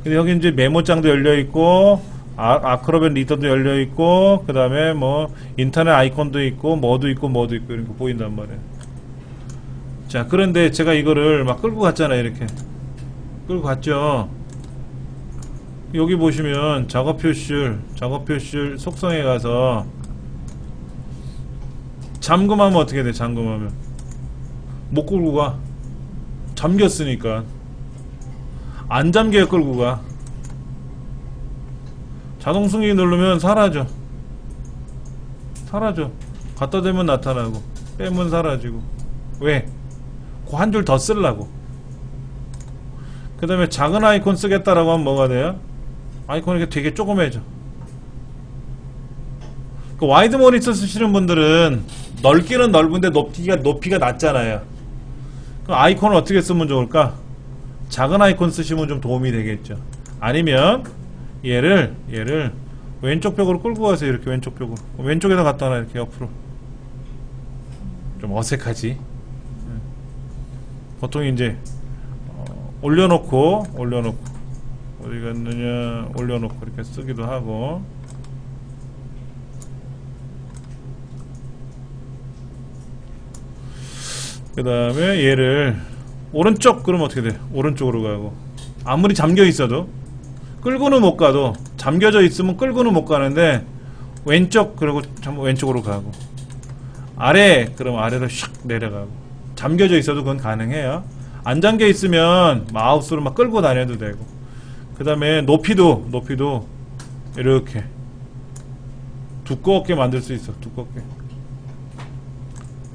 근데 여기 이제 메모장도 열려 있고 아크로벳 리더도 열려 있고 그 다음에 뭐 인터넷 아이콘도 있고 뭐도 있고 이런 거 보인단 말이에요. 자, 그런데 제가 이거를 막 끌고 갔잖아요. 이렇게 끌고 갔죠. 여기 보시면 작업 표시율 속성에 가서 잠금하면 어떻게 돼? 잠금하면 못 끌고 가. 잠겼으니까. 안 잠겨야 끌고 가. 자동 숨기기 누르면 사라져. 갖다 대면 나타나고 빼면 사라지고. 왜? 그 한 줄 더 쓰려고. 그 다음에 작은 아이콘 쓰겠다라고 하면 뭐가 돼요? 아이콘이 되게 조그매져. 그 와이드 모니터 쓰시는 분들은 넓기는 넓은데 높이가 낮잖아요. 그럼 아이콘을 어떻게 쓰면 좋을까? 작은 아이콘 쓰시면 좀 도움이 되겠죠. 아니면 얘를 왼쪽 벽으로 끌고 가세요. 이렇게 왼쪽 벽으로. 왼쪽에다 갖다 놔. 이렇게 옆으로. 좀 어색하지. 보통 이제 올려놓고 어디 갔느냐 올려놓고 이렇게 쓰기도 하고. 그 다음에 얘를 오른쪽 그러면 어떻게 돼? 오른쪽으로 가고. 아무리 잠겨 있어도 끌고는 못 가도 잠겨져 있으면 끌고는 못 가는데 왼쪽 그리고 왼쪽으로 가고 아래 그러면 아래로 샥 내려가고. 잠겨져 있어도 그건 가능해요. 안 잠겨 있으면 마우스로 막 끌고 다녀도 되고. 그 다음에 높이도 이렇게 두껍게 만들 수 있어. 두껍게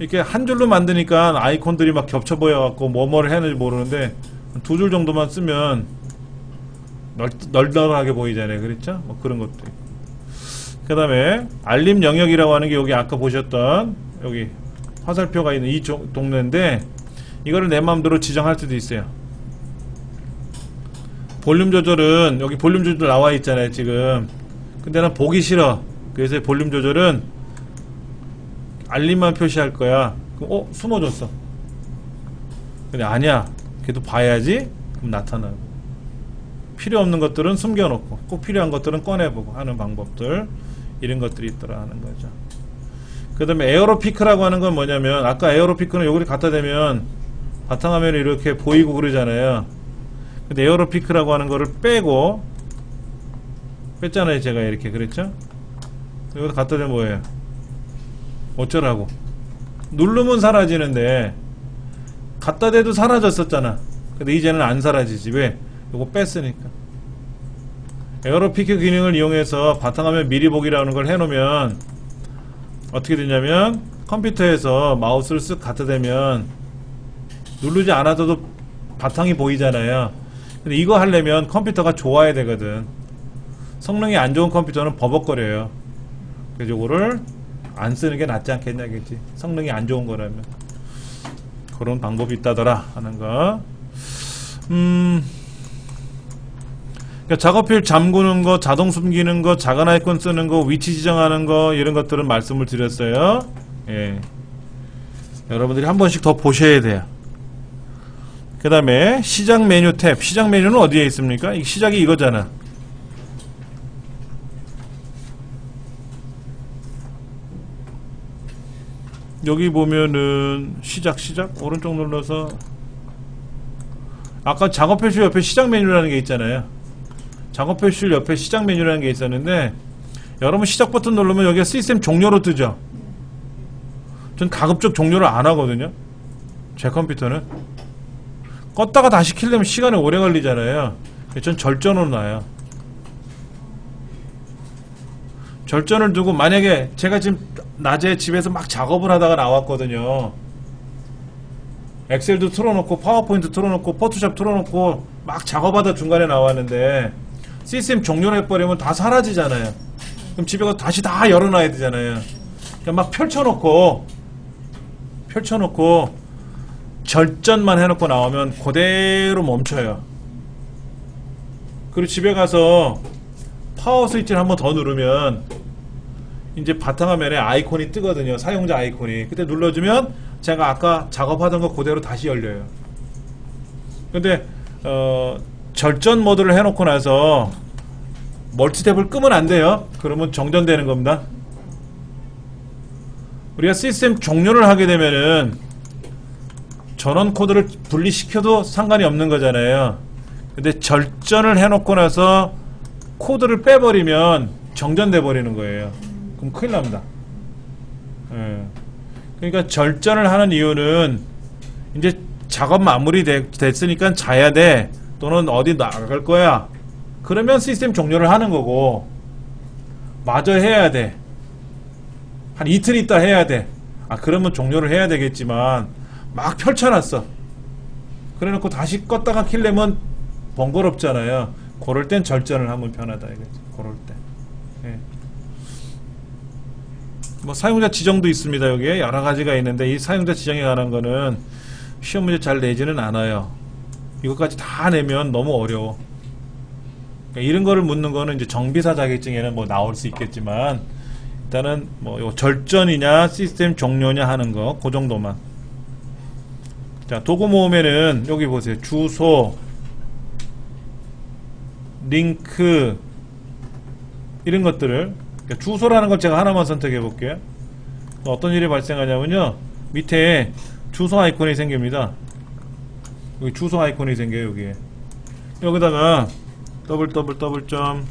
이렇게 한 줄로 만드니까 아이콘들이 막 겹쳐 보여갖고 뭐를 해야 하는지 모르는데 두 줄 정도만 쓰면 널널하게 보이잖아요. 그렇죠? 뭐 그런 것도 있고. 그 다음에 알림 영역이라고 하는 게 여기 아까 보셨던 여기 화살표가 있는 이 동네인데 이거를 내 마음대로 지정할 수도 있어요. 볼륨 조절은 여기 볼륨 조절 나와 있잖아요. 지금. 근데 난 보기 싫어. 그래서 볼륨 조절은 알림만 표시할 거야. 그럼 숨어줬어. 근데 아니야. 걔도 봐야지. 그럼 나타나고. 필요 없는 것들은 숨겨놓고 꼭 필요한 것들은 꺼내보고 하는 방법들, 이런 것들이 있더라 하는 거죠. 그 다음에 에어로피크라고 하는 건 뭐냐면 아까 에어로피크는 요걸 갖다 대면 바탕화면이 이렇게 보이고 그러잖아요. 근데 에어로피크라고 하는 거를 뺐잖아요. 제가 이렇게 그랬죠. 여기다 갖다 대면 뭐예요? 어쩌라고? 누르면 사라지는데 갖다 대도 사라졌었잖아. 근데 이제는 안 사라지지. 왜? 요거 뺐으니까. 에어로피크 기능을 이용해서 바탕화면 미리 보기라는 걸 해놓으면 어떻게 되냐면 컴퓨터에서 마우스를 쓱 갖다 대면 누르지 않아도 바탕이 보이잖아요. 근데 이거 하려면 컴퓨터가 좋아야 되거든. 성능이 안 좋은 컴퓨터는 버벅거려요. 그래서 이거를 안 쓰는 게 낫지 않겠냐겠지. 성능이 안 좋은 거라면. 그런 방법이 있다더라 하는 거. 그러니까 작업필 잠그는 거, 자동 숨기는 거, 작은 아이콘 쓰는 거, 위치 지정하는 거, 이런 것들은 말씀을 드렸어요. 예. 여러분들이 한 번씩 더 보셔야 돼요. 그 다음에 시작 메뉴 탭. 시작 메뉴는 어디에 있습니까? 시작이 이거잖아. 여기 보면은 시작 오른쪽 눌러서 아까 작업 표시 옆에 시작 메뉴라는 게 있잖아요. 작업 표시 옆에 시작 메뉴라는 게 있었는데 여러분 시작 버튼 누르면 여기가 시스템 종료로 뜨죠. 전 가급적 종료를 안 하거든요. 제 컴퓨터는 껐다가 다시 켜려면 시간이 오래 걸리잖아요. 전 절전으로 놔요. 절전을 두고 만약에 제가 지금 낮에 집에서 막 작업을 하다가 나왔거든요. 엑셀도 틀어놓고 파워포인트 틀어놓고 포토샵 틀어놓고 막 작업하다 중간에 나왔는데 시스템 종료를 해버리면 다 사라지잖아요. 그럼 집에 가서 다시 다 열어놔야 되잖아요. 그러니까 막 펼쳐놓고 펼쳐놓고 절전만 해놓고 나오면 그대로 멈춰요. 그리고 집에 가서 파워 스위치를 한번 더 누르면 이제 바탕화면에 아이콘이 뜨거든요. 사용자 아이콘이. 그때 눌러주면 제가 아까 작업하던 거 그대로 다시 열려요. 근데 절전 모드를 해놓고 나서 멀티탭을 끄면 안 돼요. 그러면 정전되는 겁니다. 우리가 시스템 종료를 하게 되면은 전원 코드를 분리시켜도 상관이 없는 거잖아요. 근데 절전을 해놓고 나서 코드를 빼버리면 정전돼 버리는 거예요. 그럼 큰일 납니다. 예. 그러니까 절전을 하는 이유는 이제 작업 마무리 됐으니까 자야 돼, 또는 어디 나갈 거야, 그러면 시스템 종료를 하는 거고, 마저 해야 돼, 한 이틀 있다 해야 돼, 그러면 종료를 해야 되겠지만 막 펼쳐놨어. 그래 놓고 다시 껐다가 킬려면 번거롭잖아요. 그럴 땐 절전을 하면 편하다 이거지. 그럴 때. 예. 뭐 사용자 지정도 있습니다. 여기에 여러 가지가 있는데, 이 사용자 지정에 관한 거는 시험 문제 잘 내지는 않아요. 이것까지 다 내면 너무 어려워. 그러니까 이런 거를 묻는 거는 이제 정비사 자격증에는 뭐 나올 수 있겠지만, 일단은 뭐 요 절전이냐 시스템 종료냐 하는 거, 그 정도만. 자, 도구 모음에는 여기 보세요. 주소, 링크, 이런 것들을, 그러니까 주소라는 걸 제가 하나만 선택해 볼게요. 어떤 일이 발생하냐면요, 밑에 주소 아이콘이 생깁니다. 여기 주소 아이콘이 생겨요. 여기에 여기다가 google.co.kr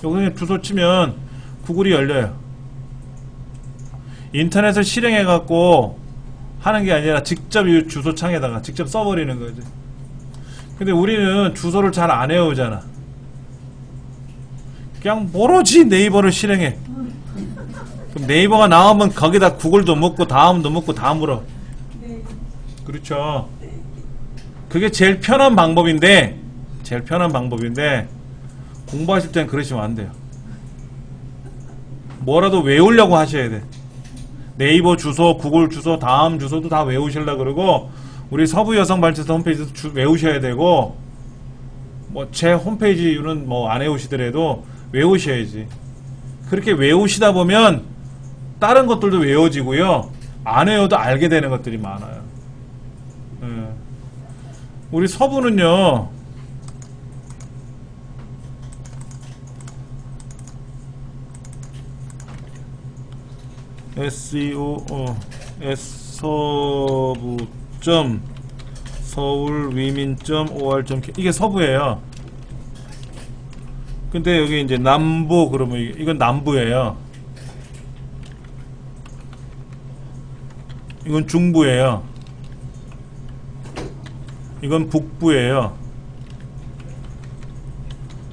여기서 주소 치면 구글이 열려요. 인터넷을 실행해 갖고 하는 게 아니라 직접 이 주소 창에다가 직접 써버리는 거지. 근데 우리는 주소를 잘 안 외우잖아. 그냥 모르지 네이버를 실행해. 그럼 네이버가 나오면 거기다 구글도 묻고 다음도 묻고 다 물어. 그렇죠. 그게 제일 편한 방법인데 공부하실 땐 그러시면 안 돼요. 뭐라도 외우려고 하셔야 돼. 네이버 주소, 구글 주소, 다음 주소도 다 외우시려고 그러고, 우리 서부여성발전소 홈페이지도 외우셔야 되고, 뭐 제 홈페이지는 뭐 안 외우시더라도 외우셔야지. 그렇게 외우시다 보면 다른 것들도 외워지고요, 안 외워도 알게 되는 것들이 많아요. 우리 서부는요, 서부.서울위민.or.k 이게 서부예요. 근데 여기 이제 남부, 그러면 이건 남부예요. 이건 중부예요. 이건 북부예요.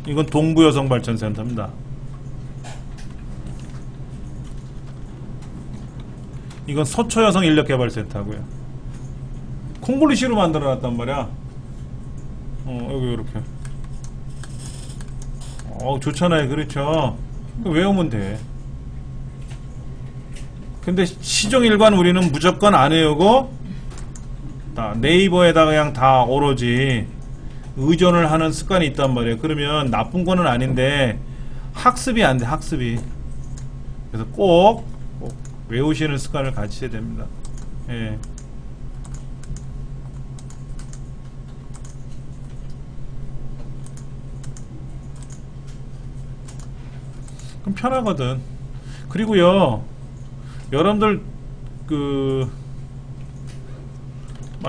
이건 동부여성발전센터입니다. 이건 서초여성인력개발센터고요. 콩글리시로 만들어놨단 말이야. 여기 이렇게. 좋잖아요. 그렇죠. 외우면 돼. 근데 시종일관 우리는 무조건 안 외우고 네이버에다가 그냥 다 오로지 의존을 하는 습관이 있단 말이에요. 그러면 나쁜 거는 아닌데 학습이 안 돼. 학습이. 그래서 꼭 외우시는 습관을 가지셔야 됩니다. 예. 그럼 편하거든. 그리고요, 여러분들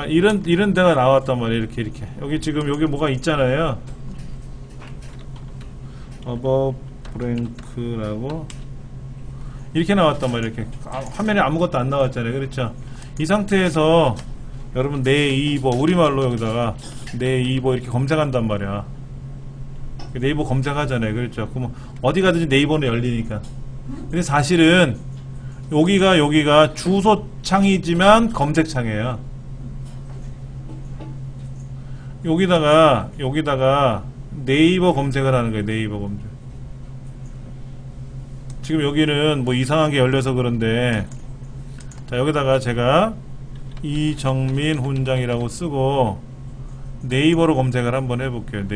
이런 데가 나왔단 말이에요. 이렇게 여기 지금 여기 뭐가 있잖아요. 브랭크라고 이렇게 나왔단 말이에요. 이렇게 화면에 아무것도 안 나왔잖아요. 그렇죠? 이 상태에서 여러분 네이버, 우리말로 여기다가 네이버 이렇게 검색한단 말이야. 네이버 검색하잖아요. 그렇죠? 그럼 어디 가든지 네이버는 열리니까. 근데 사실은 여기가 주소창이지만 검색창이에요. 여기다가 네이버 검색을 하는 거예요. 네이버 검색. 지금 여기는 뭐 이상한 게 열려서 그런데, 자, 여기다가 제가 이정민 훈장이라고 쓰고 네이버로 검색을 한번 해볼게요.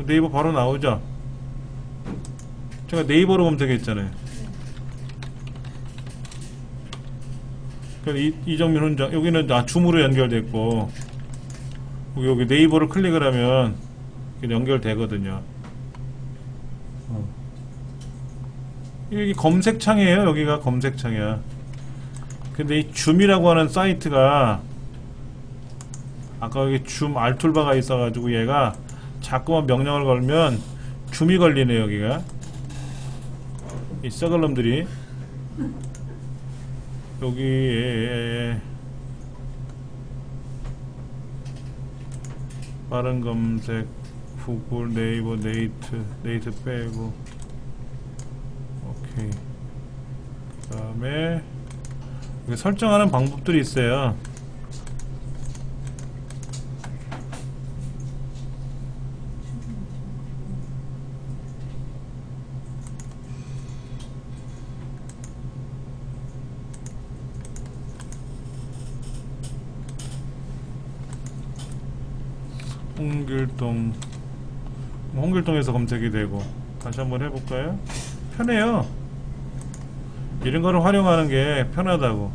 네이버 바로 나오죠? 제가 네이버로 검색했잖아요. 이정민 훈장, 여기는 줌으로 연결됐고, 여기 네이버를 클릭을 하면 연결되거든요. 여기 검색창이에요. 여기가 검색창이야. 근데 이 줌이라고 하는 사이트가, 아까 여기 줌 알툴바가 있어가지고 얘가 자꾸만 명령을 걸면 줌이 걸리네. 여기가 이 썩을 놈들이 여기에 빠른 검색, 구글, 네이버, 네이트 빼고, 오케이. 그 다음에 설정하는 방법들이 있어요. 홍길동에서 검색이 되고. 다시 한번 해볼까요? 편해요. 이런 거를 활용하는 게 편하다고.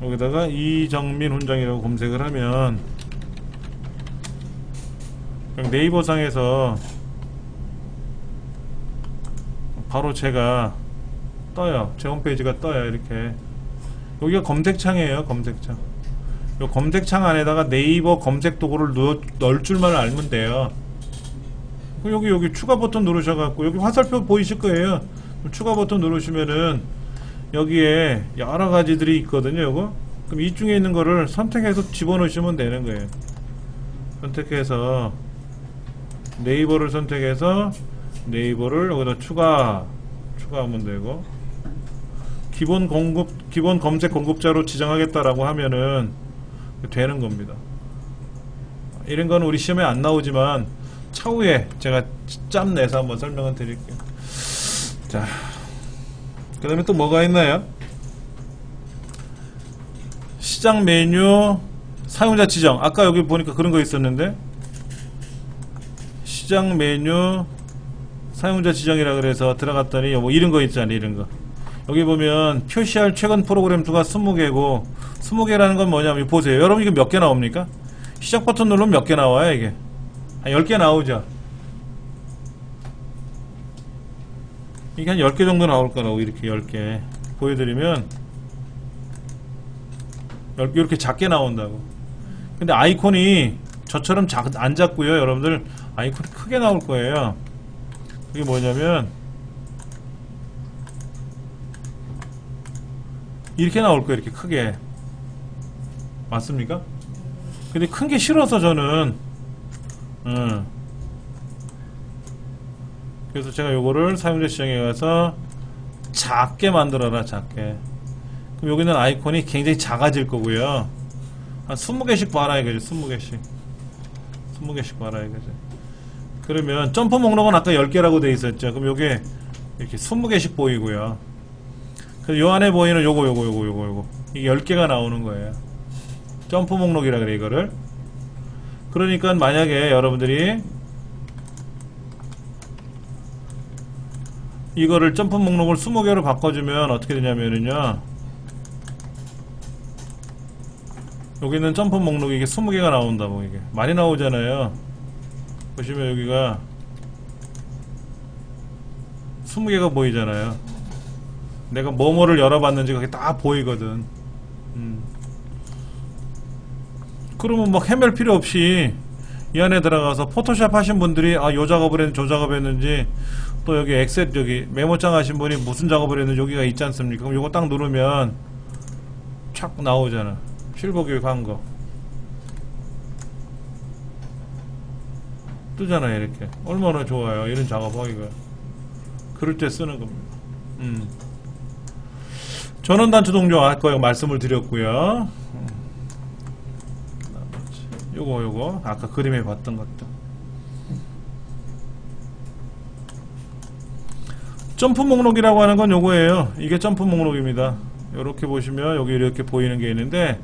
여기다가 이정민 훈장이라고 검색을 하면 네이버 상에서 바로 제가 떠요. 제 홈페이지가 떠요. 이렇게. 여기가 검색창이에요. 검색창. 요 검색창 안에다가 네이버 검색 도구를 넣을 줄만 알면 돼요. 여기 추가 버튼 누르셔갖고, 여기 화살표 보이실 거예요. 추가 버튼 누르시면은 여기에 여러 가지들이 있거든요. 요거. 그럼 이 중에 있는 거를 선택해서 집어넣으시면 되는 거예요. 선택해서 네이버를 선택해서 네이버를 여기다 추가하면 되고, 기본 검색 공급자로 지정하겠다라고 하면은 되는 겁니다. 이런 거는 우리 시험에 안 나오지만 차후에 제가 짬 내서 한번 설명을 드릴게요. 자, 그 다음에 또 뭐가 있나요? 시장 메뉴 사용자 지정. 아까 여기 보니까 그런 거 있었는데, 시장 메뉴 사용자 지정이라 그래서 들어갔더니 뭐 이런 거 있잖아요. 이런 거. 여기 보면 표시할 최근 프로그램 수가 20개고, 20개라는 건 뭐냐면 보세요. 여러분 이거 몇 개 나옵니까? 시작 버튼 누르면 몇 개 나와요? 이게 한 10개 나오죠. 이게 한 10개 정도 나올 거라고. 이렇게 10개 보여드리면 이렇게 작게 나온다고. 근데 아이콘이 저처럼 안 작고요. 여러분들 아이콘이 크게 나올 거예요. 그게 뭐냐면 이렇게 나올 거예요. 이렇게 크게. 맞습니까? 근데 큰 게 싫어서 저는 그래서 제가 요거를 사용자 지정에 가서 작게 만들어라. 작게. 그럼 여기는 아이콘이 굉장히 작아질 거고요. 한 20개씩 봐라 이거죠. 20개씩 봐라 이거죠. 그러면 점프 목록은 아까 10개라고 돼 있었죠. 그럼 요게 이렇게 20개씩 보이고요. 그래서 요 안에 보이는 요거 이게 10개가 나오는 거예요. 점프 목록이라 그래 이거를. 그러니까 만약에 여러분들이 이거를 점프 목록을 20개로 바꿔주면 어떻게 되냐면요, 여기 있는 점프 목록이 이게 20개가 나온다고. 이게 많이 나오잖아요. 보시면 여기가 20개가 보이잖아요. 내가 뭐뭐를 열어봤는지 그게 다 보이거든. 그러면 막 헤맬 필요 없이 이 안에 들어가서 포토샵 하신 분들이 요 작업을 했는지 저 작업을 했는지, 또 여기 엑셀 여기 메모장 하신 분이 무슨 작업을 했는지 여기가 있지 않습니까? 그럼 요거 딱 누르면 착 나오잖아. 실버교육 한 거 뜨잖아요. 이렇게. 얼마나 좋아요. 이런 작업하기가. 그럴 때 쓰는 겁니다. 전원 단추 동조 아까 말씀을 드렸고요. 요거 아까 그림에 봤던 것도. 점프 목록이라고 하는 건 요거예요. 이게 점프 목록입니다. 이렇게 보시면 여기 이렇게 보이는 게 있는데,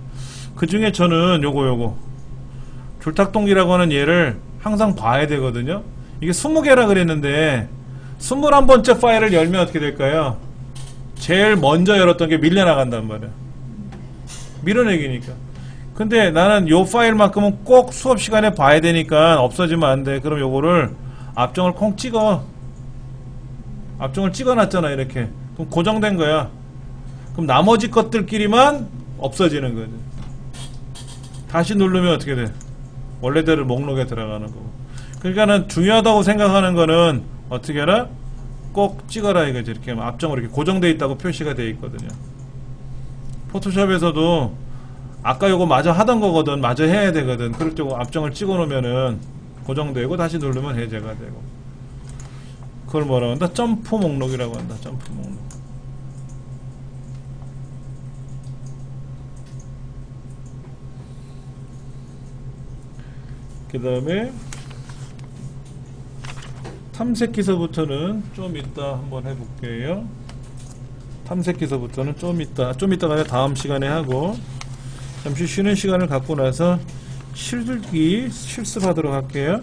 그 중에 저는 요거 줄탁동기라고 하는 얘를 항상 봐야 되거든요. 이게 20개라 그랬는데 21번째 파일을 열면 어떻게 될까요? 제일 먼저 열었던 게 밀려나간단 말이야. 밀어내기니까. 근데 나는 요 파일만큼은 꼭 수업 시간에 봐야 되니까 없어지면 안 돼. 그럼 요거를 앞정을 콩 찍어. 앞정을 찍어놨잖아, 이렇게. 그럼 고정된 거야. 그럼 나머지 것들끼리만 없어지는 거지. 다시 누르면 어떻게 돼? 원래대로 목록에 들어가는 거고. 그러니까는 중요하다고 생각하는 거는 어떻게 하나? 꼭 찍어라 이거지. 이렇게 앞정으로 이렇게 고정되어 있다고 표시가 되어 있거든요. 포토샵에서도 아까 요거 마저 하던 거거든. 마저 해야 되거든. 그럴 때 앞정을 찍어 놓으면은 고정되고 다시 누르면 해제가 되고. 그걸 뭐라고 한다? 점프 목록이라고 한다. 점프 목록. 그 다음에 탐색 기서부터는 좀 이따 한번 해볼게요. 탐색 기서부터는 좀 이따가 아니라 다음 시간에 하고, 잠시 쉬는 시간을 갖고 나서 실기 실습하도록 할게요.